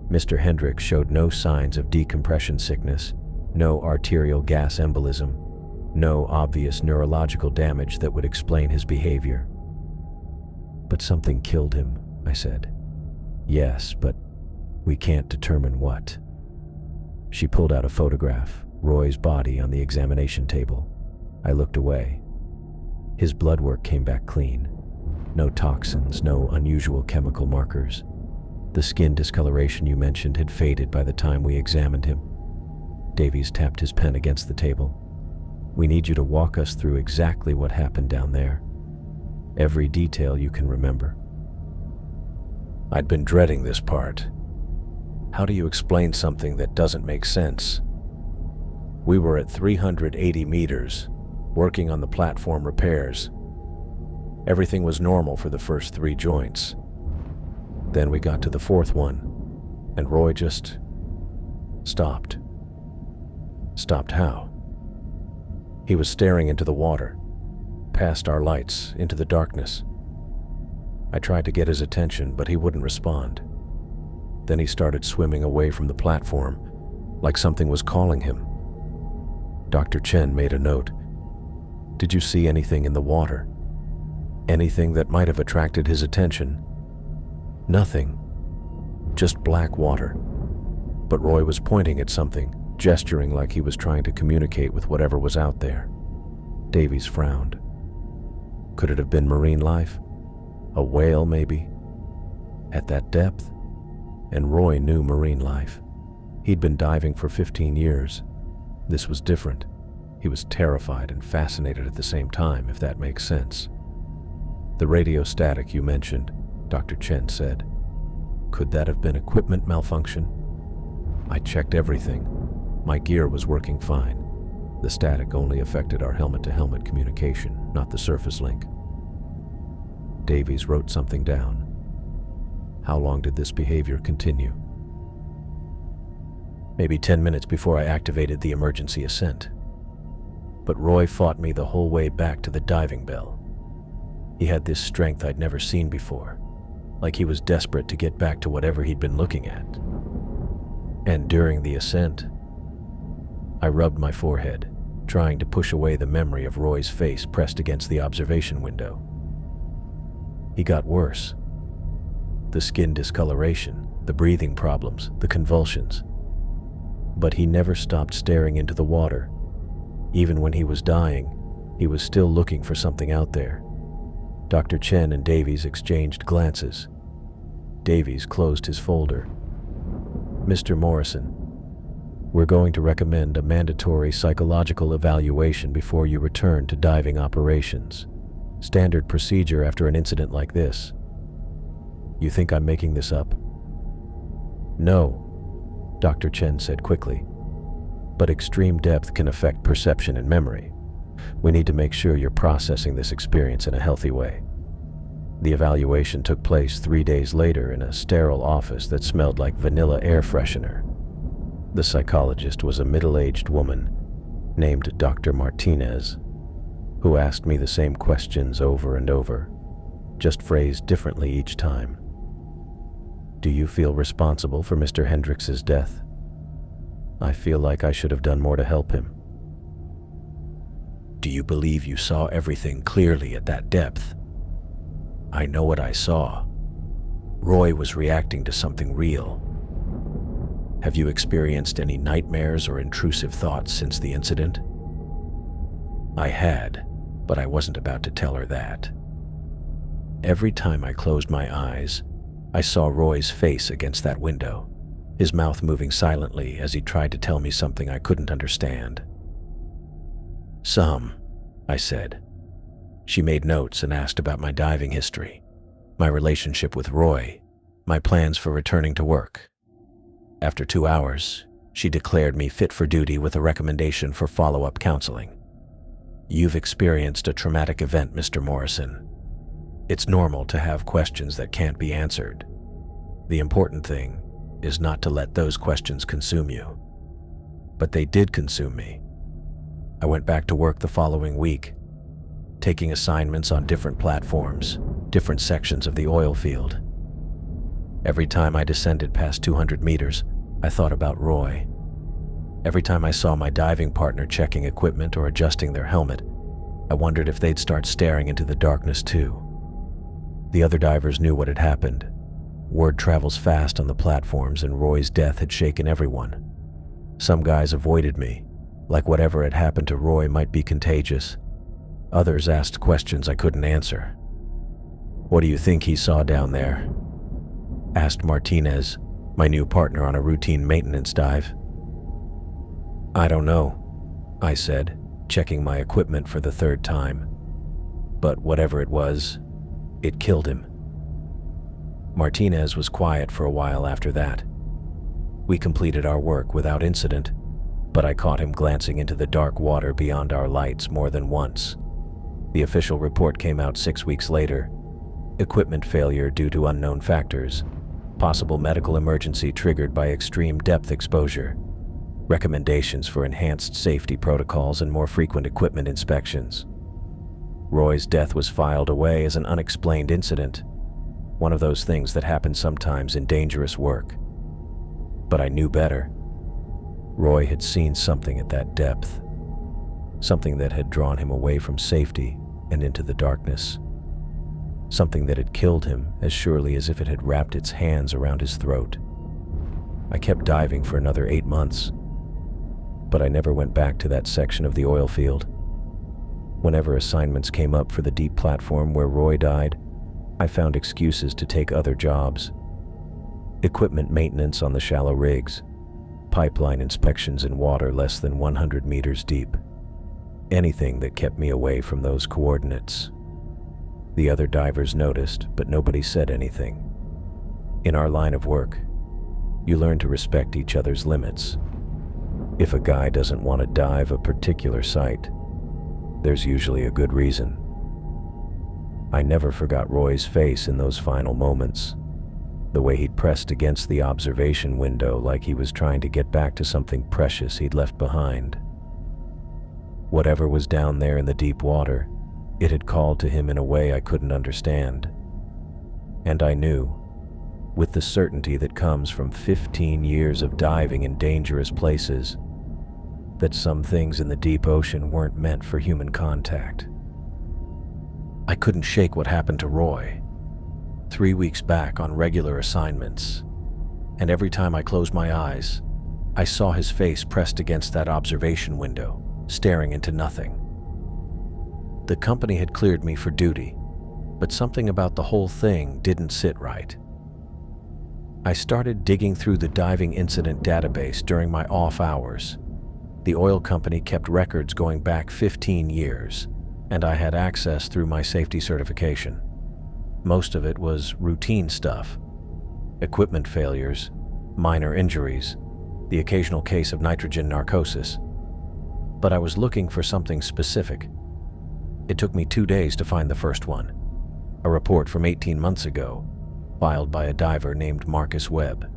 Mr. Hendricks showed no signs of decompression sickness, no arterial gas embolism, no obvious neurological damage that would explain his behavior. "But something killed him," I said. "Yes, but we can't determine what." She pulled out a photograph, Roy's body on the examination table. I looked away. His blood work came back clean. No toxins, no unusual chemical markers. The skin discoloration you mentioned had faded by the time we examined him. Davies tapped his pen against the table. "We need you to walk us through exactly what happened down there. Every detail you can remember." I'd been dreading this part. How do you explain something that doesn't make sense? We were at 380 meters, working on the platform repairs. Everything was normal for the first 3 joints. Then we got to the 4th one, and Roy just stopped. Stopped how? He was staring into the water, past our lights, into the darkness. I tried to get his attention, but he wouldn't respond. Then he started swimming away from the platform, like something was calling him. Dr. Chen made a note. "Did you see anything in the water? Anything that might have attracted his attention?" "Nothing. Just black water." But Roy was pointing at something, gesturing like he was trying to communicate with whatever was out there. Davies frowned. Could it have been marine life? A whale, maybe? At that depth? And Roy knew marine life. He'd been diving for 15 years. This was different. He was terrified and fascinated at the same time, if that makes sense. "The radio static you mentioned," Dr. Chen said. "Could that have been equipment malfunction?" I checked everything. My gear was working fine. The static only affected our helmet-to-helmet communication, not the surface link. Davies wrote something down. "How long did this behavior continue?" "Maybe 10 minutes before I activated the emergency ascent. But Roy fought me the whole way back to the diving bell. He had this strength I'd never seen before, like he was desperate to get back to whatever he'd been looking at. And during the ascent, I rubbed my forehead, trying to push away the memory of Roy's face pressed against the observation window. He got worse. The skin discoloration, the breathing problems, the convulsions. But he never stopped staring into the water. Even when he was dying, he was still looking for something out there." Dr. Chen and Davies exchanged glances. Davies closed his folder. "Mr. Morrison, we're going to recommend a mandatory psychological evaluation before you return to diving operations. Standard procedure after an incident like this. You think I'm making this up?" "No," Dr. Chen said quickly. "But extreme depth can affect perception and memory. We need to make sure you're processing this experience in a healthy way." The evaluation took place 3 days later in a sterile office that smelled like vanilla air freshener. The psychologist was a middle-aged woman named Dr. Martinez, who asked me the same questions over and over, just phrased differently each time. "Do you feel responsible for Mr. Hendricks' death?" "I feel like I should have done more to help him." "Do you believe you saw everything clearly at that depth?" "I know what I saw. Roy was reacting to something real." "Have you experienced any nightmares or intrusive thoughts since the incident?" I had, but I wasn't about to tell her that. Every time I closed my eyes, I saw Roy's face against that window, his mouth moving silently as he tried to tell me something I couldn't understand. Some, I said. She made notes and asked about my diving history, my relationship with Roy, my plans for returning to work. After 2 hours, she declared me fit for duty with a recommendation for follow-up counseling. You've experienced a traumatic event, Mr. Morrison. It's normal to have questions that can't be answered. The important thing is not to let those questions consume you. But they did consume me. I went back to work the following week, taking assignments on different platforms, different sections of the oil field. Every time I descended past 200 meters, I thought about Roy. Every time I saw my diving partner checking equipment or adjusting their helmet, I wondered if they'd start staring into the darkness too. The other divers knew what had happened. Word travels fast on the platforms, and Roy's death had shaken everyone. Some guys avoided me, like whatever had happened to Roy might be contagious. Others asked questions I couldn't answer. "What do you think he saw down there?" asked Martinez, my new partner on a routine maintenance dive. "I don't know," I said, checking my equipment for the 3rd time. "But whatever it was, it killed him." Martinez was quiet for a while after that. We completed our work without incident, but I caught him glancing into the dark water beyond our lights more than once. The official report came out 6 weeks later. Equipment failure due to unknown factors. Possible medical emergency triggered by extreme depth exposure. Recommendations for enhanced safety protocols and more frequent equipment inspections. Roy's death was filed away as an unexplained incident, one of those things that happen sometimes in dangerous work. But I knew better. Roy had seen something at that depth, something that had drawn him away from safety and into the darkness, something that had killed him as surely as if it had wrapped its hands around his throat. I kept diving for another 8 months, but I never went back to that section of the oil field. Whenever assignments came up for the deep platform where Roy died, I found excuses to take other jobs. Equipment maintenance on the shallow rigs, pipeline inspections in water less than 100 meters deep. Anything that kept me away from those coordinates. The other divers noticed, but nobody said anything. In our line of work, you learn to respect each other's limits. If a guy doesn't want to dive a particular site, there's usually a good reason. I never forgot Roy's face in those final moments, the way he'd pressed against the observation window like he was trying to get back to something precious he'd left behind. Whatever was down there in the deep water, it had called to him in a way I couldn't understand. And I knew, with the certainty that comes from 15 years of diving in dangerous places, that some things in the deep ocean weren't meant for human contact. I couldn't shake what happened to Roy. 3 weeks back on regular assignments, and every time I closed my eyes, I saw his face pressed against that observation window, staring into nothing. The company had cleared me for duty, but something about the whole thing didn't sit right. I started digging through the diving incident database during my off hours. The oil company kept records going back 15 years, and I had access through my safety certification. Most of it was routine stuff: equipment failures, minor injuries, the occasional case of nitrogen narcosis. But I was looking for something specific. It took me 2 days to find the first one, a report from 18 months ago, filed by a diver named Marcus Webb.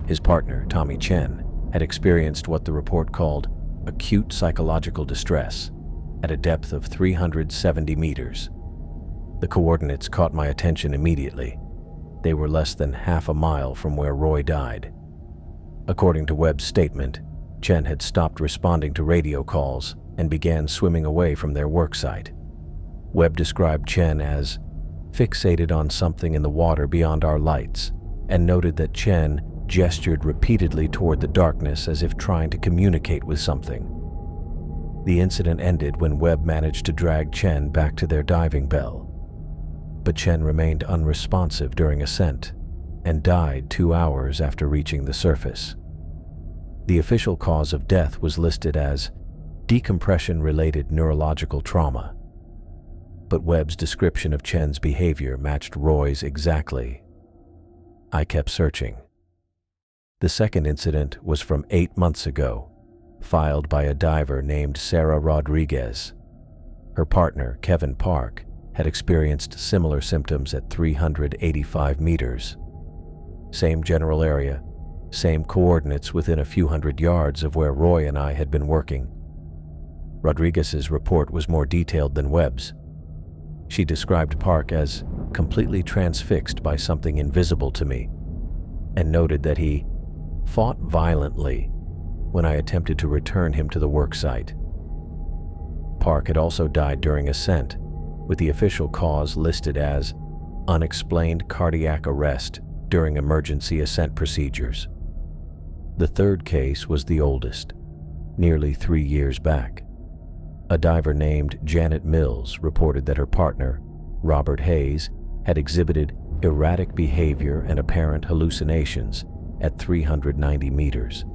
His partner, Tommy Chen, had experienced what the report called acute psychological distress at a depth of 370 meters. The coordinates caught my attention immediately. They were less than half a mile from where Roy died. According to Webb's statement, Chen had stopped responding to radio calls and began swimming away from their work site. Webb described Chen as fixated on something in the water beyond our lights, and noted that Chen gestured repeatedly toward the darkness as if trying to communicate with something. The incident ended when Webb managed to drag Chen back to their diving bell. But Chen remained unresponsive during ascent and died 2 hours after reaching the surface. The official cause of death was listed as decompression-related neurological trauma. But Webb's description of Chen's behavior matched Roy's exactly. I kept searching. The second incident was from 8 months ago, filed by a diver named Sarah Rodriguez. Her partner, Kevin Park, had experienced similar symptoms at 385 meters. Same general area, same coordinates within a few hundred yards of where Roy and I had been working. Rodriguez's report was more detailed than Webb's. She described Park as completely transfixed by something invisible to me, and noted that he fought violently when I attempted to return him to the work site. Park had also died during ascent, with the official cause listed as unexplained cardiac arrest during emergency ascent procedures. The third case was the oldest, nearly 3 years back. A diver named Janet Mills reported that her partner, Robert Hayes, had exhibited erratic behavior and apparent hallucinations at 390 meters.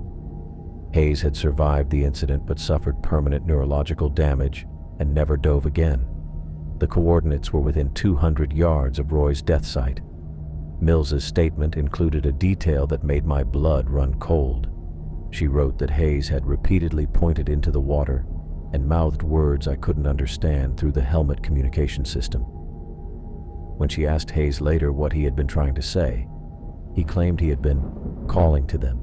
Hayes had survived the incident but suffered permanent neurological damage and never dove again. The coordinates were within 200 yards of Roy's death site. Mills's statement included a detail that made my blood run cold. She wrote that Hayes had repeatedly pointed into the water and mouthed words I couldn't understand through the helmet communication system. When she asked Hayes later what he had been trying to say, he claimed he had been calling to them,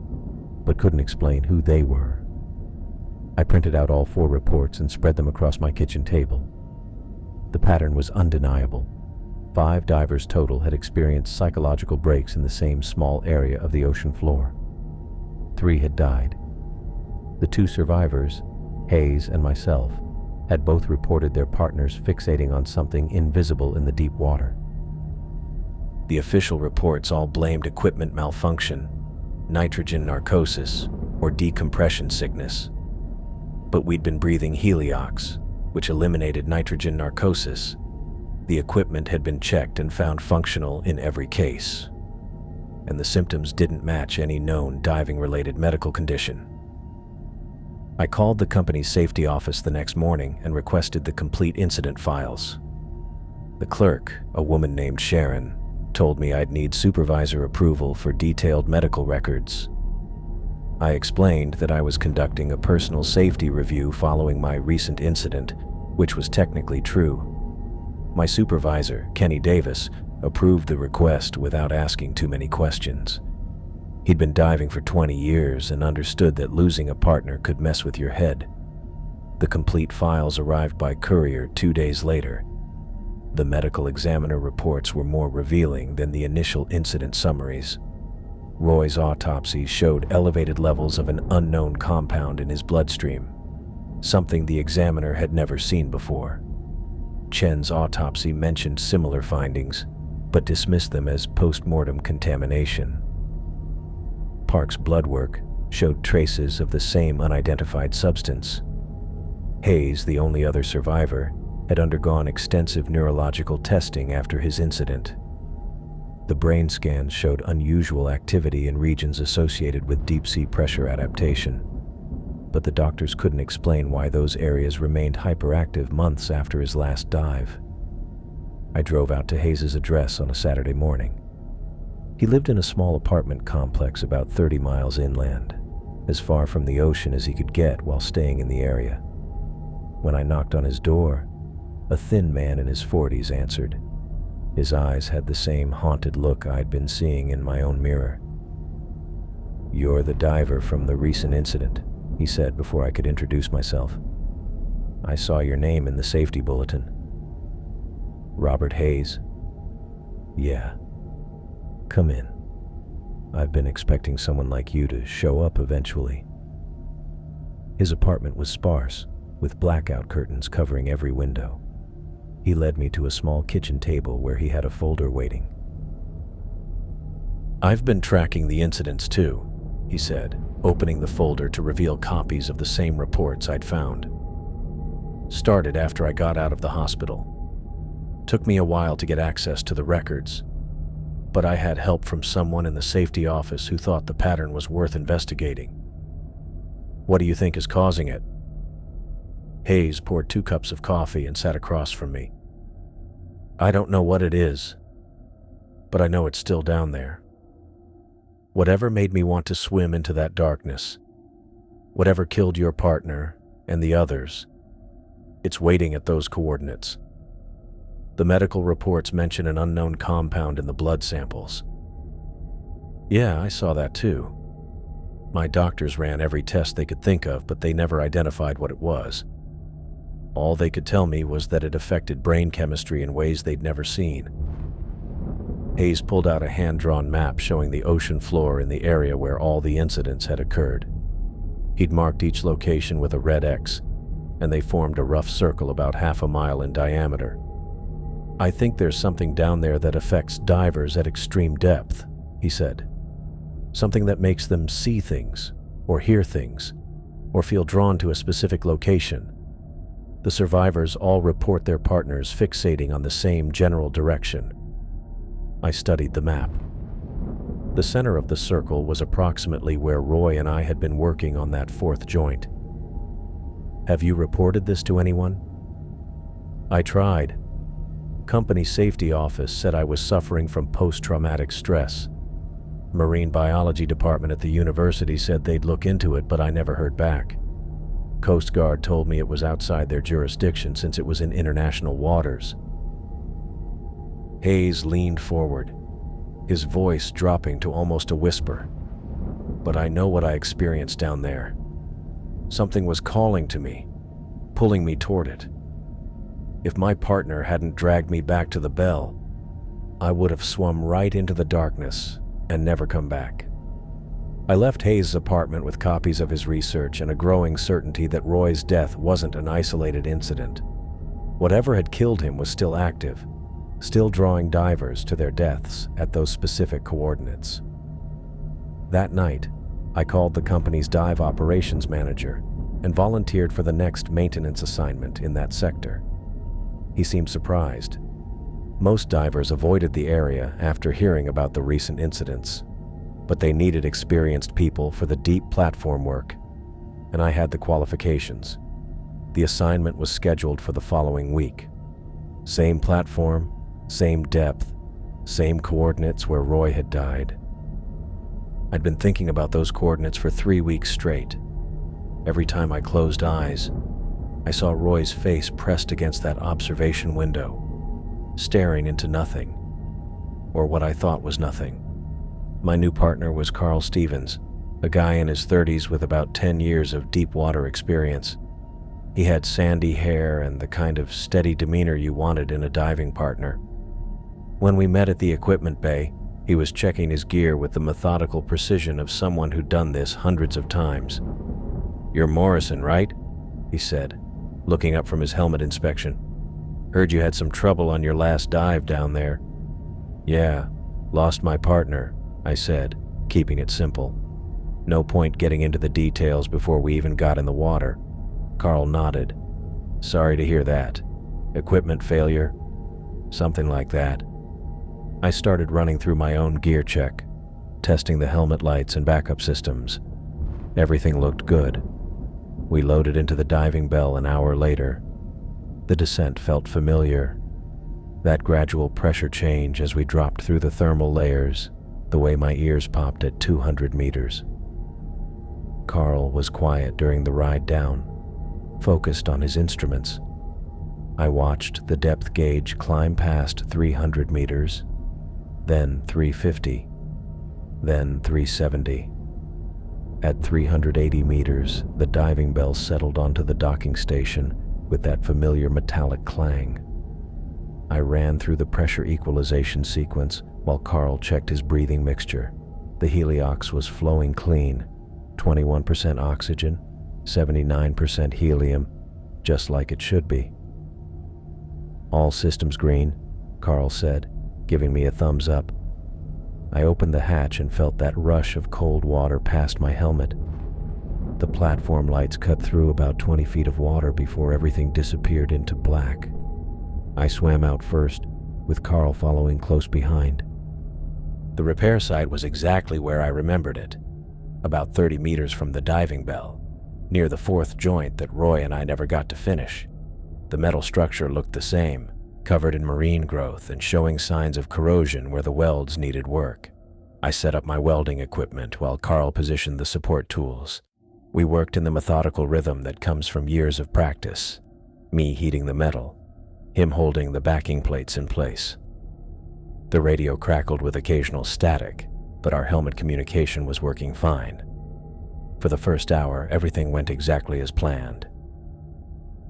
but couldn't explain who they were. I printed out all 4 reports and spread them across my kitchen table. The pattern was undeniable. 5 divers total had experienced psychological breaks in the same small area of the ocean floor. 3 had died. The 2 survivors, Hayes and myself, had both reported their partners fixating on something invisible in the deep water. The official reports all blamed equipment malfunction, nitrogen narcosis, or decompression sickness. But we'd been breathing heliox, which eliminated nitrogen narcosis. The equipment had been checked and found functional in every case, and the symptoms didn't match any known diving-related medical condition. I called the company's safety office the next morning and requested the complete incident files. The clerk, a woman named Sharon, told me I'd need supervisor approval for detailed medical records. I explained that I was conducting a personal safety review following my recent incident, which was technically true. My supervisor, Kenny Davis, approved the request without asking too many questions. He'd been diving for 20 years and understood that losing a partner could mess with your head. The complete files arrived by courier 2 days later. The medical examiner reports were more revealing than the initial incident summaries. Roy's autopsy showed elevated levels of an unknown compound in his bloodstream, something the examiner had never seen before. Chen's autopsy mentioned similar findings, but dismissed them as post-mortem contamination. Park's blood work showed traces of the same unidentified substance. Hayes, the only other survivor, had undergone extensive neurological testing after his incident. The brain scans showed unusual activity in regions associated with deep-sea pressure adaptation, but the doctors couldn't explain why those areas remained hyperactive months after his last dive. I drove out to Hayes' address on a Saturday morning. He lived in a small apartment complex about 30 miles inland, as far from the ocean as he could get while staying in the area. When I knocked on his door, a thin man in his 40s answered. His eyes had the same haunted look I'd been seeing in my own mirror. "You're the diver from the recent incident," he said before I could introduce myself. "I saw your name in the safety bulletin." "Robert Hayes?" "Yeah. Come in. I've been expecting someone like you to show up eventually." His apartment was sparse, with blackout curtains covering every window. He led me to a small kitchen table where he had a folder waiting. "I've been tracking the incidents too," he said, opening the folder to reveal copies of the same reports I'd found. "Started after I got out of the hospital. Took me a while to get access to the records, but I had help from someone in the safety office who thought the pattern was worth investigating. What do you think is causing it?" Hayes poured 2 cups of coffee and sat across from me. I don't know what it is, but I know it's still down there. Whatever made me want to swim into that darkness, whatever killed your partner and the others, it's waiting at those coordinates. The medical reports mention an unknown compound in the blood samples. Yeah, I saw that too. My doctors ran every test they could think of, but they never identified what it was. All they could tell me was that it affected brain chemistry in ways they'd never seen. Hayes pulled out a hand-drawn map showing the ocean floor in the area where all the incidents had occurred. He'd marked each location with a red X, and they formed a rough circle about half a mile in diameter. I think there's something down there that affects divers at extreme depth, he said. Something that makes them see things, or hear things, or feel drawn to a specific location. The survivors all report their partners fixating on the same general direction. I studied the map. The center of the circle was approximately where Roy and I had been working on that 4th joint. Have you reported this to anyone? I tried. Company safety office said I was suffering from post-traumatic stress. Marine biology department at the university said they'd look into it, but I never heard back. Coast Guard told me it was outside their jurisdiction since it was in international waters. Hayes leaned forward, his voice dropping to almost a whisper. But I know what I experienced down there. Something was calling to me, pulling me toward it. If my partner hadn't dragged me back to the bell, I would have swum right into the darkness and never come back. I left Hayes' apartment with copies of his research and a growing certainty that Roy's death wasn't an isolated incident. Whatever had killed him was still active, still drawing divers to their deaths at those specific coordinates. That night, I called the company's dive operations manager and volunteered for the next maintenance assignment in that sector. He seemed surprised. Most divers avoided the area after hearing about the recent incidents, but they needed experienced people for the deep platform work, and I had the qualifications. The assignment was scheduled for the following week. Same platform, same depth, same coordinates where Roy had died. I'd been thinking about those coordinates for 3 weeks straight. Every time I closed eyes, I saw Roy's face pressed against that observation window, staring into nothing, or what I thought was nothing. My new partner was Carl Stevens, a guy in his 30s with about 10 years of deep water experience. He had sandy hair and the kind of steady demeanor you wanted in a diving partner. When we met at the equipment bay, he was checking his gear with the methodical precision of someone who'd done this hundreds of times. "You're Morrison, right?" he said, looking up from his helmet inspection. "Heard you had some trouble on your last dive down there." "Yeah, lost my partner," I said, keeping it simple. No point getting into the details before we even got in the water. Carl nodded. "Sorry to hear that. Equipment failure?" "Something like that." I started running through my own gear check, testing the helmet lights and backup systems. Everything looked good. We loaded into the diving bell an hour later. The descent felt familiar. That gradual pressure change as we dropped through the thermal layers, the way my ears popped at 200 meters. Carl was quiet during the ride down, focused on his instruments. I watched the depth gauge climb past 300 meters, then 350, then 370. At 380 meters, the diving bell settled onto the docking station with that familiar metallic clang. I ran through the pressure equalization sequence while Carl checked his breathing mixture. The heliox was flowing clean, 21% oxygen, 79% helium, just like it should be. "All systems green," Carl said, giving me a thumbs up. I opened the hatch and felt that rush of cold water past my helmet. The platform lights cut through about 20 feet of water before everything disappeared into black. I swam out first, with Carl following close behind. The repair site was exactly where I remembered it, about 30 meters from the diving bell. near the fourth joint that Roy and I never got to finish. The metal structure looked the same, covered in marine growth and showing signs of corrosion where the welds needed work. I set up my welding equipment while Carl positioned the support tools. We worked in the methodical rhythm that comes from years of practice, me heating the metal, him holding the backing plates in place. The radio crackled with occasional static, but our helmet communication was working fine. For the first hour, everything went exactly as planned.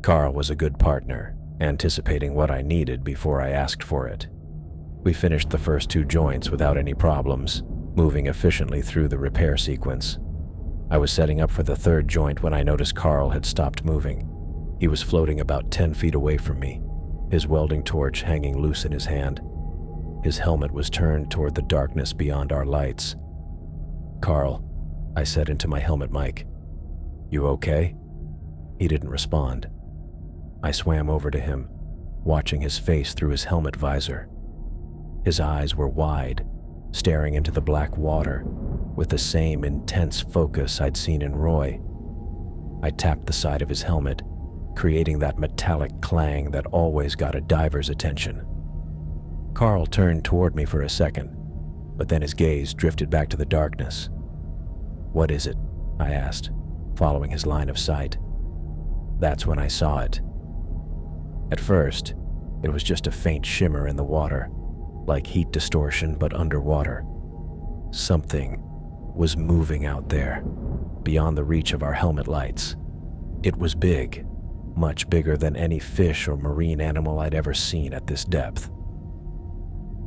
Carl was a good partner, anticipating what I needed before I asked for it. We finished the first 2 joints without any problems, moving efficiently through the repair sequence. I was setting up for the 3rd joint when I noticed Carl had stopped moving. He was floating about 10 feet away from me, his welding torch hanging loose in his hand. His helmet was turned toward the darkness beyond our lights. "Carl," I said into my helmet mic, "you okay?" He didn't respond. I swam over to him, watching his face through his helmet visor. His eyes were wide, staring into the black water, with the same intense focus I'd seen in Roy. I tapped the side of his helmet, creating that metallic clang that always got a diver's attention. Carl turned toward me for a second, but then his gaze drifted back to the darkness. "What is it?" I asked, following his line of sight. That's when I saw it. At first, it was just a faint shimmer in the water, like heat distortion but underwater. Something was moving out there, beyond the reach of our helmet lights. It was big, much bigger than any fish or marine animal I'd ever seen at this depth.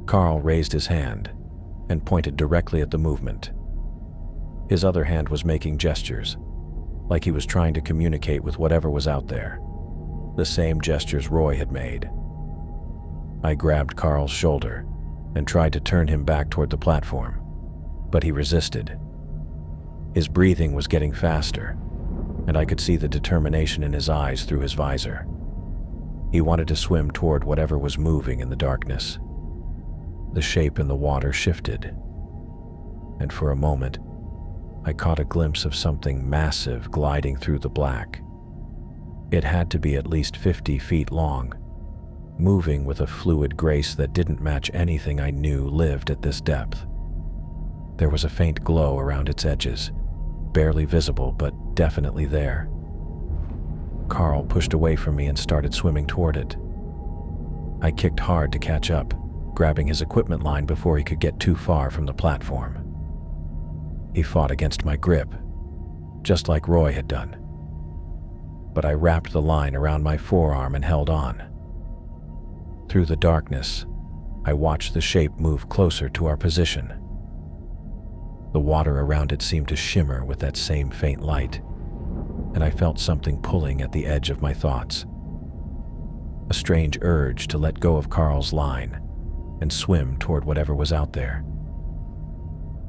Carl raised his hand and pointed directly at the movement. His other hand was making gestures, like he was trying to communicate with whatever was out there, the same gestures Roy had made. I grabbed Carl's shoulder and tried to turn him back toward the platform, but he resisted. His breathing was getting faster, and I could see the determination in his eyes through his visor. He wanted to swim toward whatever was moving in the darkness. The shape in the water shifted, and for a moment, I caught a glimpse of something massive gliding through the black. It had to be at least 50 feet long, moving with a fluid grace that didn't match anything I knew lived at this depth. There was a faint glow around its edges, barely visible but definitely there. Carl pushed away from me and started swimming toward it. I kicked hard to catch up, grabbing his equipment line before he could get too far from the platform. He fought against my grip, just like Roy had done. But I wrapped the line around my forearm and held on. Through the darkness, I watched the shape move closer to our position. The water around it seemed to shimmer with that same faint light, and I felt something pulling at the edge of my thoughts. A strange urge to let go of Carl's line and swim toward whatever was out there.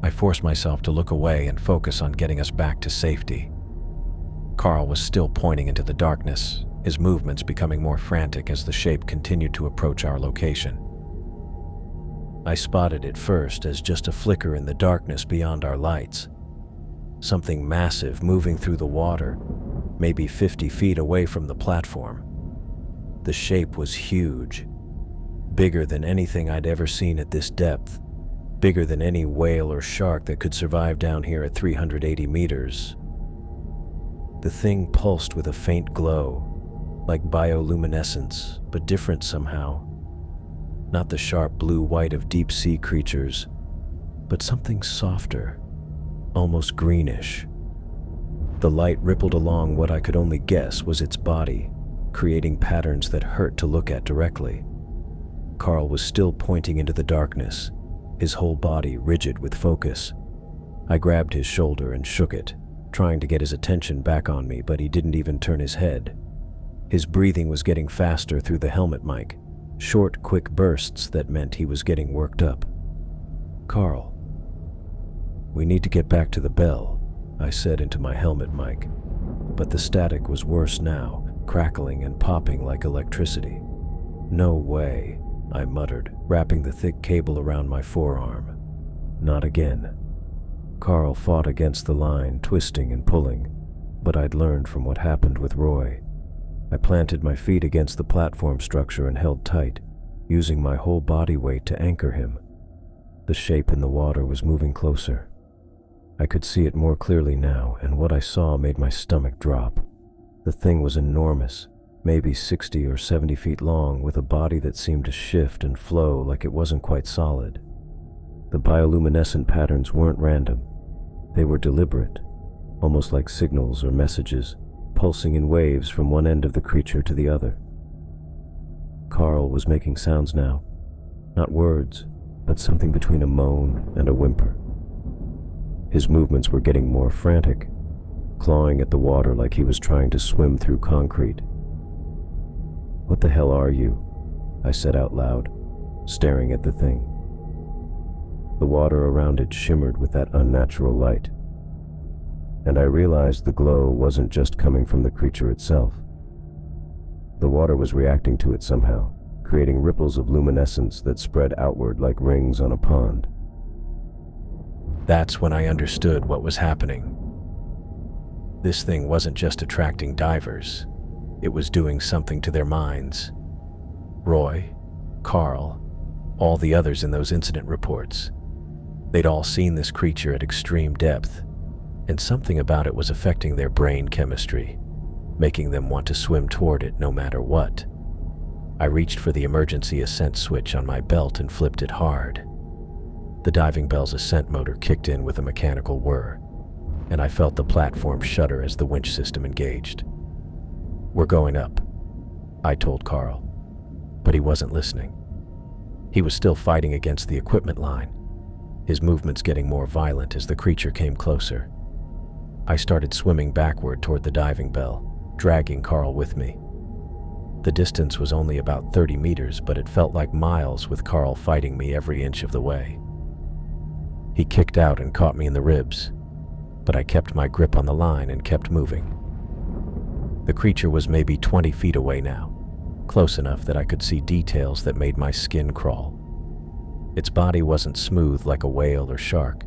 I forced myself to look away and focus on getting us back to safety. Carl was still pointing into the darkness, his movements becoming more frantic as the shape continued to approach our location. I spotted it first as just a flicker in the darkness beyond our lights. Something massive moving through the water, maybe 50 feet away from the platform. The shape was huge, bigger than anything I'd ever seen at this depth, bigger than any whale or shark that could survive down here at 380 meters. The thing pulsed with a faint glow, like bioluminescence, but different somehow. Not the sharp blue-white of deep-sea creatures, but something softer, almost greenish. The light rippled along what I could only guess was its body, creating patterns that hurt to look at directly. Carl was still pointing into the darkness, his whole body rigid with focus. I grabbed his shoulder and shook it, trying to get his attention back on me, but he didn't even turn his head. His breathing was getting faster through the helmet mic, short, quick bursts that meant he was getting worked up. "Carl, we need to get back to the bell," I said into my helmet mic, but the static was worse now, crackling and popping like electricity. "No way," I muttered, wrapping the thick cable around my forearm. "Not again." Carl fought against the line, twisting and pulling, but I'd learned from what happened with Roy. I planted my feet against the platform structure and held tight, using my whole body weight to anchor him. The shape in the water was moving closer. I could see it more clearly now, and what I saw made my stomach drop. The thing was enormous, maybe 60 or 70 feet long, with a body that seemed to shift and flow like it wasn't quite solid. The bioluminescent patterns weren't random. They were deliberate, almost like signals or messages, pulsing in waves from one end of the creature to the other. Carl was making sounds now, not words, but something between a moan and a whimper. His movements were getting more frantic, clawing at the water like he was trying to swim through concrete. "What the hell are you?" I said out loud, staring at the thing. The water around it shimmered with that unnatural light, and I realized the glow wasn't just coming from the creature itself. The water was reacting to it somehow, creating ripples of luminescence that spread outward like rings on a pond. That's when I understood what was happening. This thing wasn't just attracting divers. It was doing something to their minds. Roy, Carl, all the others in those incident reports. They'd all seen this creature at extreme depth, and something about it was affecting their brain chemistry, making them want to swim toward it no matter what. I reached for the emergency ascent switch on my belt and flipped it hard. The diving bell's ascent motor kicked in with a mechanical whir, and I felt the platform shudder as the winch system engaged. "We're going up," I told Carl, but he wasn't listening. He was still fighting against the equipment line, his movements getting more violent as the creature came closer. I started swimming backward toward the diving bell, dragging Carl with me. The distance was only about 30 meters, but it felt like miles with Carl fighting me every inch of the way. He kicked out and caught me in the ribs, but I kept my grip on the line and kept moving. The creature was maybe 20 feet away now, close enough that I could see details that made my skin crawl. Its body wasn't smooth like a whale or shark.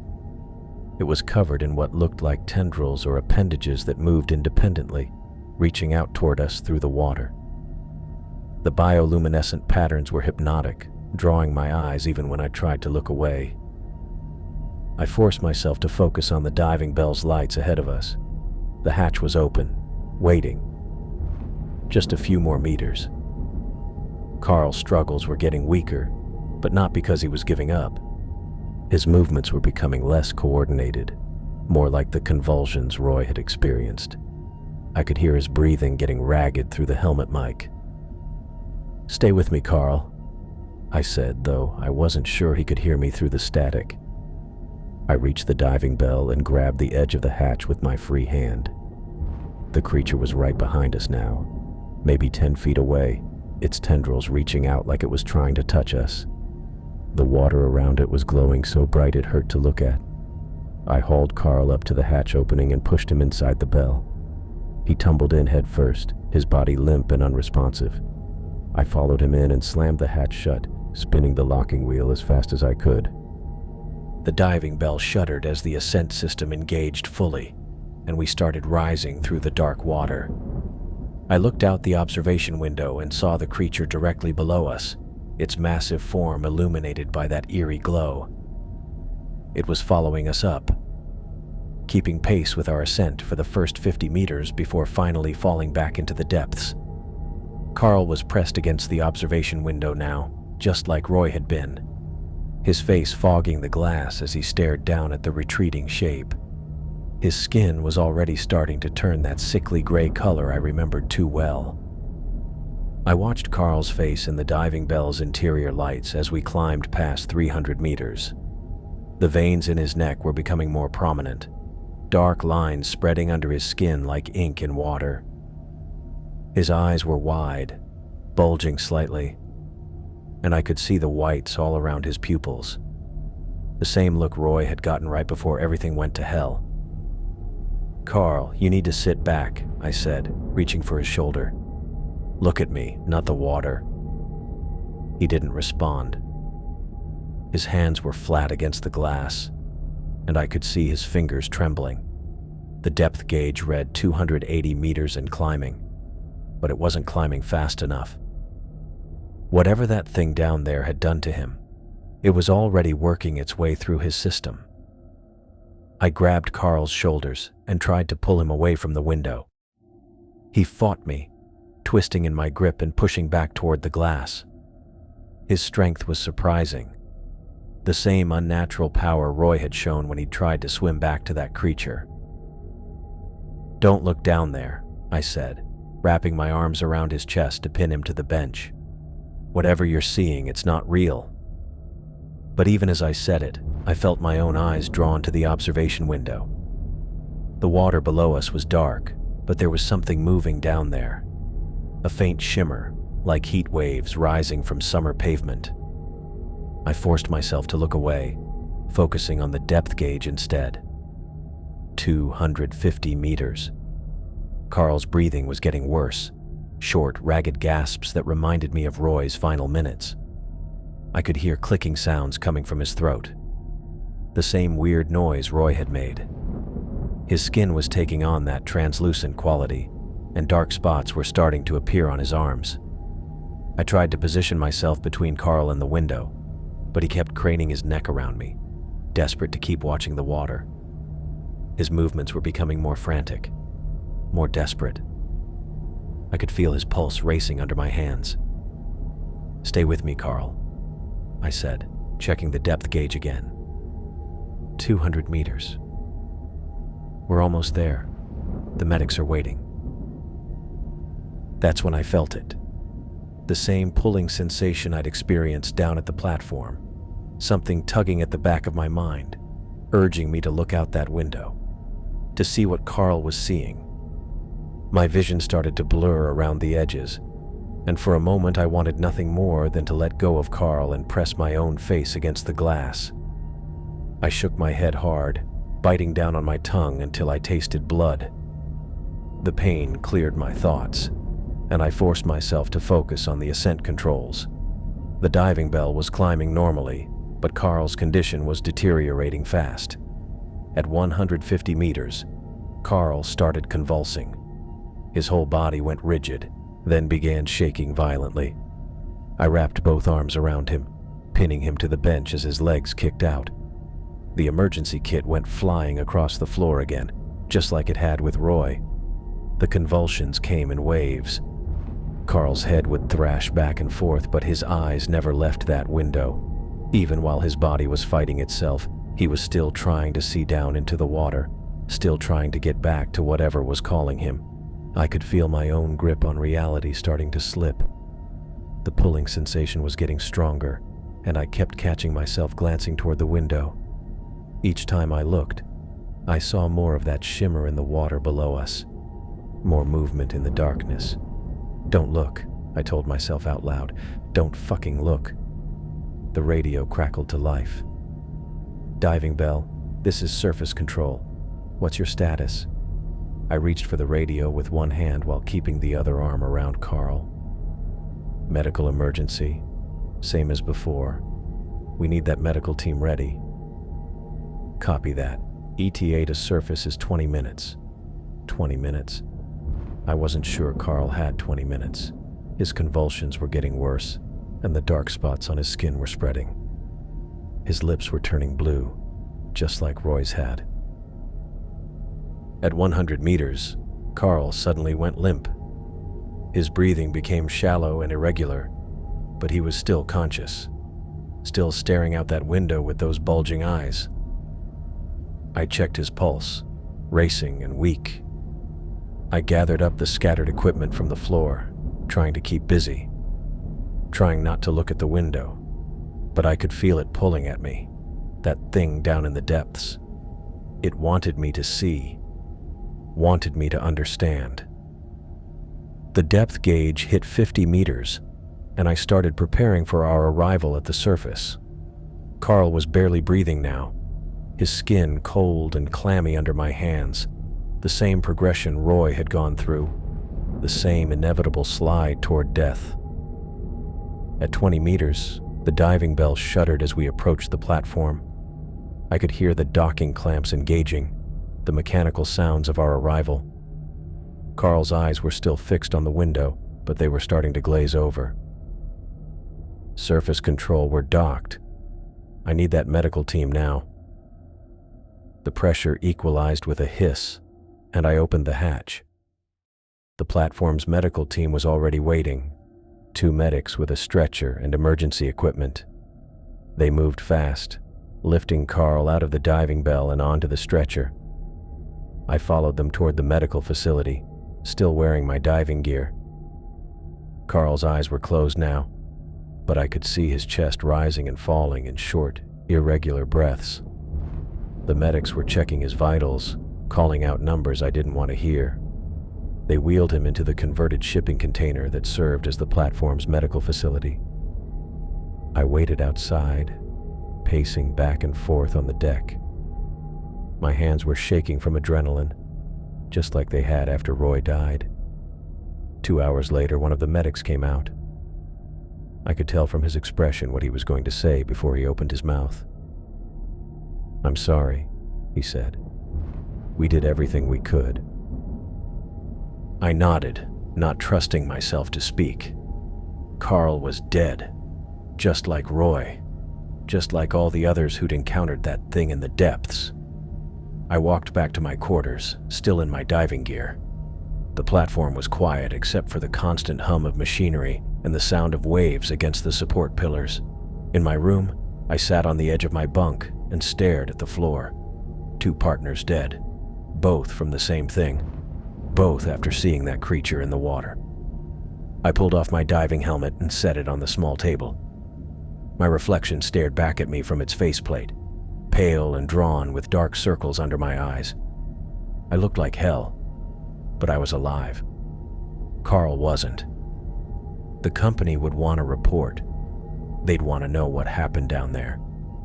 It was covered in what looked like tendrils or appendages that moved independently, reaching out toward us through the water. The bioluminescent patterns were hypnotic, drawing my eyes even when I tried to look away. I forced myself to focus on the diving bell's lights ahead of us. The hatch was open, waiting. Just a few more meters. Carl's struggles were getting weaker, but not because he was giving up. His movements were becoming less coordinated, more like the convulsions Roy had experienced. I could hear his breathing getting ragged through the helmet mic. "Stay with me, Carl," I said, though I wasn't sure he could hear me through the static. I reached the diving bell and grabbed the edge of the hatch with my free hand. The creature was right behind us now, maybe 10 feet away, its tendrils reaching out like it was trying to touch us. The water around it was glowing so bright it hurt to look at. I hauled Carl up to the hatch opening and pushed him inside the bell. He tumbled in head first, his body limp and unresponsive. I followed him in and slammed the hatch shut, spinning the locking wheel as fast as I could. The diving bell shuddered as the ascent system engaged fully, and we started rising through the dark water. I looked out the observation window and saw the creature directly below us, its massive form illuminated by that eerie glow. It was following us up, keeping pace with our ascent for the first 50 meters before finally falling back into the depths. Carl was pressed against the observation window now, just like Roy had been, his face fogging the glass as he stared down at the retreating shape. His skin was already starting to turn that sickly gray color I remembered too well. I watched Carl's face in the diving bell's interior lights as we climbed past 300 meters. The veins in his neck were becoming more prominent, dark lines spreading under his skin like ink in water. His eyes were wide, bulging slightly, and I could see the whites all around his pupils. The same look Roy had gotten right before everything went to hell. "Carl, you need to sit back," I said, reaching for his shoulder. "Look at me, not the water." He didn't respond. His hands were flat against the glass, and I could see his fingers trembling. The depth gauge read 280 meters and climbing, but it wasn't climbing fast enough. Whatever that thing down there had done to him, it was already working its way through his system. I grabbed Carl's shoulders and tried to pull him away from the window. He fought me, twisting in my grip and pushing back toward the glass. His strength was surprising. The same unnatural power Roy had shown when he tried to swim back to that creature. "Don't look down there," I said, wrapping my arms around his chest to pin him to the bench. "Whatever you're seeing, it's not real." But even as I said it, I felt my own eyes drawn to the observation window. The water below us was dark, but there was something moving down there. A faint shimmer, like heat waves rising from summer pavement. I forced myself to look away, focusing on the depth gauge instead. 250 meters. Carl's breathing was getting worse, short, ragged gasps that reminded me of Roy's final minutes. I could hear clicking sounds coming from his throat, the same weird noise Roy had made. His skin was taking on that translucent quality, and dark spots were starting to appear on his arms. I tried to position myself between Carl and the window, but he kept craning his neck around me, desperate to keep watching the water. His movements were becoming more frantic, more desperate. I could feel his pulse racing under my hands. "Stay with me, Carl," I said, checking the depth gauge again. 200 meters. "We're almost there. The medics are waiting." That's when I felt it. The same pulling sensation I'd experienced down at the platform. Something tugging at the back of my mind, urging me to look out that window, to see what Carl was seeing. My vision started to blur around the edges, and for a moment I wanted nothing more than to let go of Carl and press my own face against the glass. I shook my head hard, biting down on my tongue until I tasted blood. The pain cleared my thoughts, and I forced myself to focus on the ascent controls. The diving bell was climbing normally, but Carl's condition was deteriorating fast. At 150 meters, Carl started convulsing. His whole body went rigid, then began shaking violently. I wrapped both arms around him, pinning him to the bench as his legs kicked out. The emergency kit went flying across the floor again, just like it had with Roy. The convulsions came in waves. Carl's head would thrash back and forth, but his eyes never left that window. Even while his body was fighting itself, he was still trying to see down into the water, still trying to get back to whatever was calling him. I could feel my own grip on reality starting to slip. The pulling sensation was getting stronger, and I kept catching myself glancing toward the window. Each time I looked, I saw more of that shimmer in the water below us, more movement in the darkness. "Don't look," I told myself out loud. "Don't fucking look." The radio crackled to life. "Diving bell, this is surface control. What's your status?" I reached for the radio with one hand while keeping the other arm around Carl. "Medical emergency. Same as before. We need that medical team ready." "Copy that. ETA to surface is 20 minutes. 20 minutes? I wasn't sure Carl had 20 minutes. His convulsions were getting worse, and the dark spots on his skin were spreading. His lips were turning blue, just like Roy's had. At 100 meters, Carl suddenly went limp. His breathing became shallow and irregular, but he was still conscious, still staring out that window with those bulging eyes. I checked his pulse, racing and weak. I gathered up the scattered equipment from the floor, trying to keep busy, trying not to look at the window, but I could feel it pulling at me, that thing down in the depths. It wanted me to see, wanted me to understand. The depth gauge hit 50 meters, and I started preparing for our arrival at the surface. Carl was barely breathing now, his skin cold and clammy under my hands, the same progression Roy had gone through, the same inevitable slide toward death. At 20 meters, the diving bell shuddered as we approached the platform. I could hear the docking clamps engaging, the mechanical sounds of our arrival. Carl's eyes were still fixed on the window, but they were starting to glaze over. Surface control, we're docked. I need that medical team now. The pressure equalized with a hiss, and I opened the hatch. The platform's medical team was already waiting, 2 medics with a stretcher and emergency equipment. They moved fast, lifting Carl out of the diving bell and onto the stretcher. I followed them toward the medical facility, still wearing my diving gear. Carl's eyes were closed now, but I could see his chest rising and falling in short, irregular breaths. The medics were checking his vitals, calling out numbers I didn't want to hear. They wheeled him into the converted shipping container that served as the platform's medical facility. I waited outside, pacing back and forth on the deck. My hands were shaking from adrenaline, just like they had after Roy died. 2 hours later, one of the medics came out. I could tell from his expression what he was going to say before he opened his mouth. "I'm sorry," he said. "We did everything we could." I nodded, not trusting myself to speak. Carl was dead, just like Roy, just like all the others who'd encountered that thing in the depths. I walked back to my quarters, still in my diving gear. The platform was quiet except for the constant hum of machinery and the sound of waves against the support pillars. In my room, I sat on the edge of my bunk and stared at the floor. 2 partners dead, both from the same thing, both after seeing that creature in the water. I pulled off my diving helmet and set it on the small table. My reflection stared back at me from its faceplate, pale and drawn with dark circles under my eyes. I looked like hell, but I was alive. Carl wasn't. The company would want a report. They'd want to know what happened down there,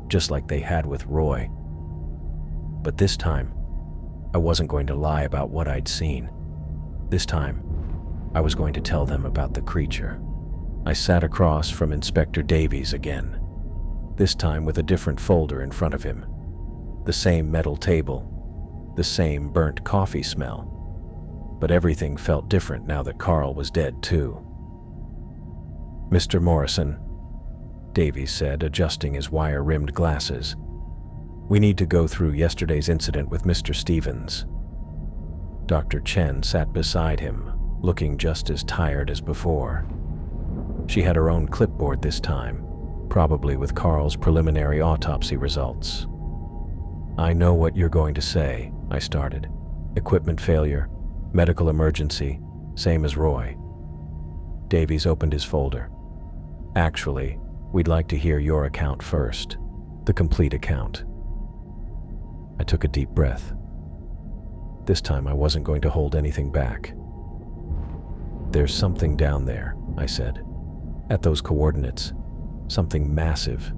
just like they had with Roy. But this time, I wasn't going to lie about what I'd seen. This time, I was going to tell them about the creature. I sat across from Inspector Davies again, this time with a different folder in front of him. The same metal table, the same burnt coffee smell. But everything felt different now that Carl was dead too. "Mr. Morrison," Davies said, adjusting his wire-rimmed glasses, "we need to go through yesterday's incident with Mr. Stevens." Dr. Chen sat beside him, looking just as tired as before. She had her own clipboard this time, probably with Carl's preliminary autopsy results. "I know what you're going to say," I started. "Equipment failure, medical emergency, same as Roy." Davies opened his folder. "Actually, we'd like to hear your account first, the complete account." I took a deep breath. This time I wasn't going to hold anything back. "There's something down there," I said. "At those coordinates. Something massive."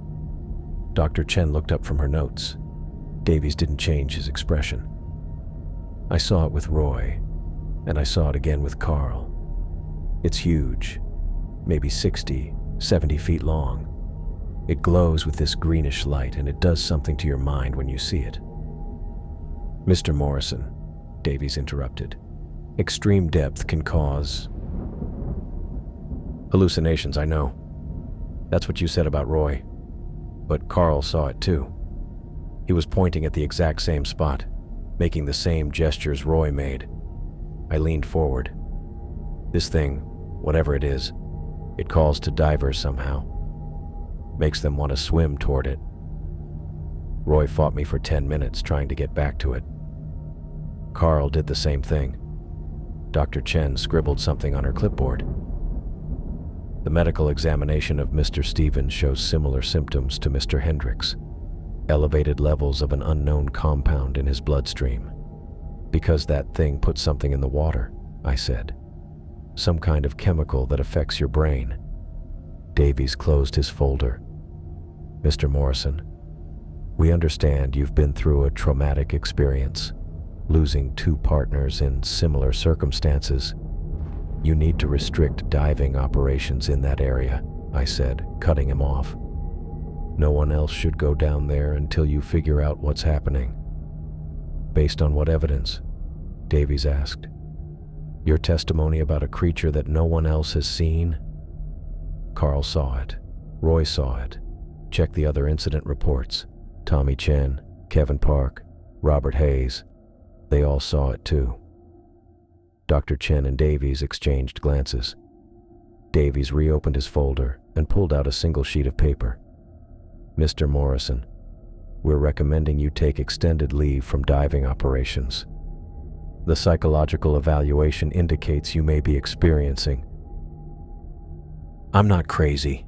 Dr. Chen looked up from her notes. Davies didn't change his expression. "I saw it with Roy, and I saw it again with Carl. It's huge, maybe 60, 70 feet long. It glows with this greenish light, and it does something to your mind when you see it." "Mr. Morrison," Davies interrupted, "extreme depth can cause hallucinations, I know. That's what you said about Roy. But Carl saw it too. He was pointing at the exact same spot, making the same gestures Roy made." I leaned forward. "This thing, whatever it is, it calls to divers somehow. Makes them want to swim toward it. Roy fought me for 10 minutes trying to get back to it. Carl did the same thing." Dr. Chen scribbled something on her clipboard. "The medical examination of Mr. Stevens shows similar symptoms to Mr. Hendricks. Elevated levels of an unknown compound in his bloodstream. Because that thing put something in the water," I said. "Some kind of chemical that affects your brain." Davies closed his folder. "Mr. Morrison, we understand you've been through a traumatic experience, losing 2 partners in similar circumstances. You need to restrict diving operations in that area," I said, cutting him off. "No one else should go down there until you figure out what's happening." Based on what evidence? Davies asked. Your testimony about a creature that no one else has seen? Carl saw it. Roy saw it. Check the other incident reports. Tommy Chen, Kevin Park, Robert Hayes. They all saw it too. Dr. Chen and Davies exchanged glances. Davies reopened his folder and pulled out a single sheet of paper. Mr. Morrison, we're recommending you take extended leave from diving operations. The psychological evaluation indicates you may be experiencing. I'm not crazy,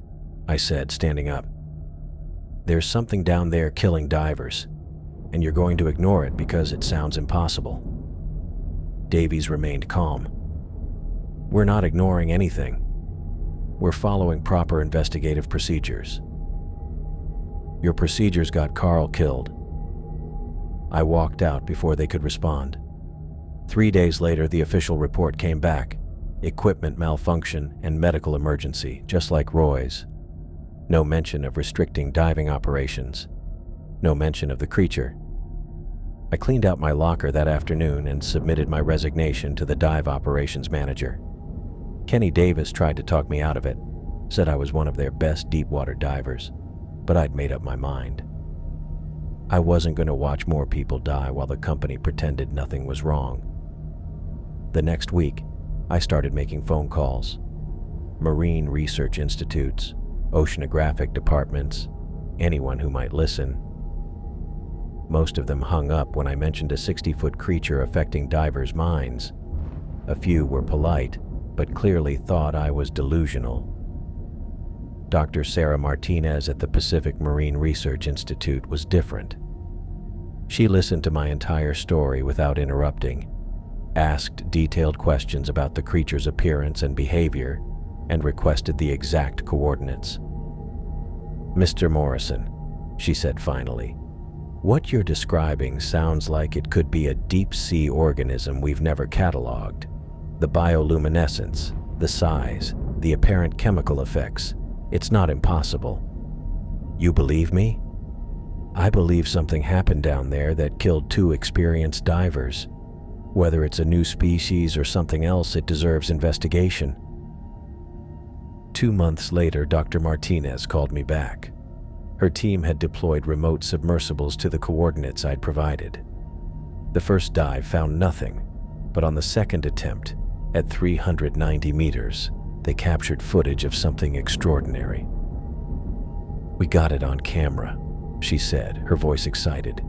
I said, standing up. There's something down there killing divers, and you're going to ignore it because it sounds impossible. Davies remained calm. We're not ignoring anything. We're following proper investigative procedures. Your procedures got Carl killed. I walked out before they could respond. 3 days later, the official report came back. Equipment malfunction and medical emergency, just like Roy's. No mention of restricting diving operations. No mention of the creature. I cleaned out my locker that afternoon and submitted my resignation to the dive operations manager. Kenny Davis tried to talk me out of it, said I was one of their best deepwater divers, but I'd made up my mind. I wasn't going to watch more people die while the company pretended nothing was wrong. The next week, I started making phone calls. Marine research institutes, oceanographic departments, anyone who might listen. Most of them hung up when I mentioned a 60-foot creature affecting divers' minds. A few were polite, but clearly thought I was delusional. Dr. Sarah Martinez at the Pacific Marine Research Institute was different. She listened to my entire story without interrupting, asked detailed questions about the creature's appearance and behavior, and requested the exact coordinates. Mr. Morrison, she said finally, what you're describing sounds like it could be a deep-sea organism we've never cataloged. The bioluminescence, the size, the apparent chemical effects, it's not impossible. You believe me? I believe something happened down there that killed 2 experienced divers. Whether it's a new species or something else, it deserves investigation. 2 months later, Dr. Martinez called me back. Her team had deployed remote submersibles to the coordinates I'd provided. The first dive found nothing, but on the second attempt, at 390 meters, they captured footage of something extraordinary. We got it on camera, she said, her voice excited.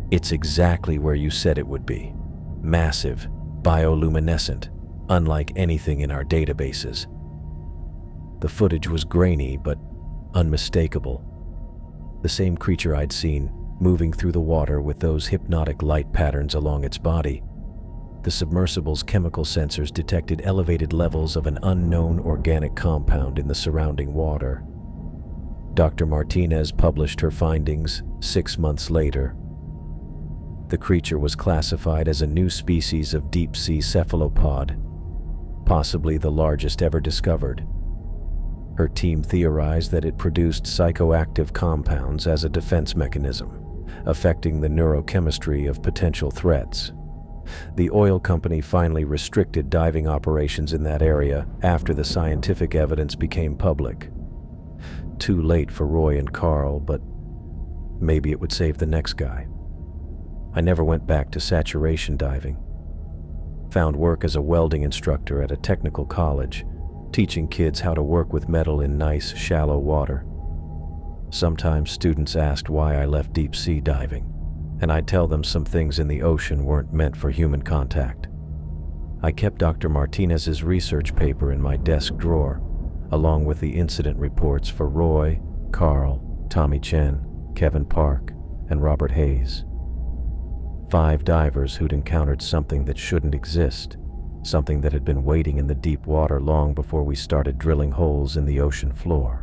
It's exactly where you said it would be. Massive, bioluminescent, unlike anything in our databases. The footage was grainy but unmistakable. The same creature I'd seen, moving through the water with those hypnotic light patterns along its body. The submersible's chemical sensors detected elevated levels of an unknown organic compound in the surrounding water. Dr. Martinez published her findings 6 months later. The creature was classified as a new species of deep-sea cephalopod, possibly the largest ever discovered. Her team theorized that it produced psychoactive compounds as a defense mechanism, affecting the neurochemistry of potential threats. The oil company finally restricted diving operations in that area after the scientific evidence became public. Too late for Roy and Carl, but maybe it would save the next guy. I never went back to saturation diving. Found work as a welding instructor at a technical college, teaching kids how to work with metal in nice, shallow water. Sometimes students asked why I left deep-sea diving, and I'd tell them some things in the ocean weren't meant for human contact. I kept Dr. Martinez's research paper in my desk drawer, along with the incident reports for Roy, Carl, Tommy Chen, Kevin Park, and Robert Hayes. 5 divers who'd encountered something that shouldn't exist, something that had been waiting in the deep water long before we started drilling holes in the ocean floor.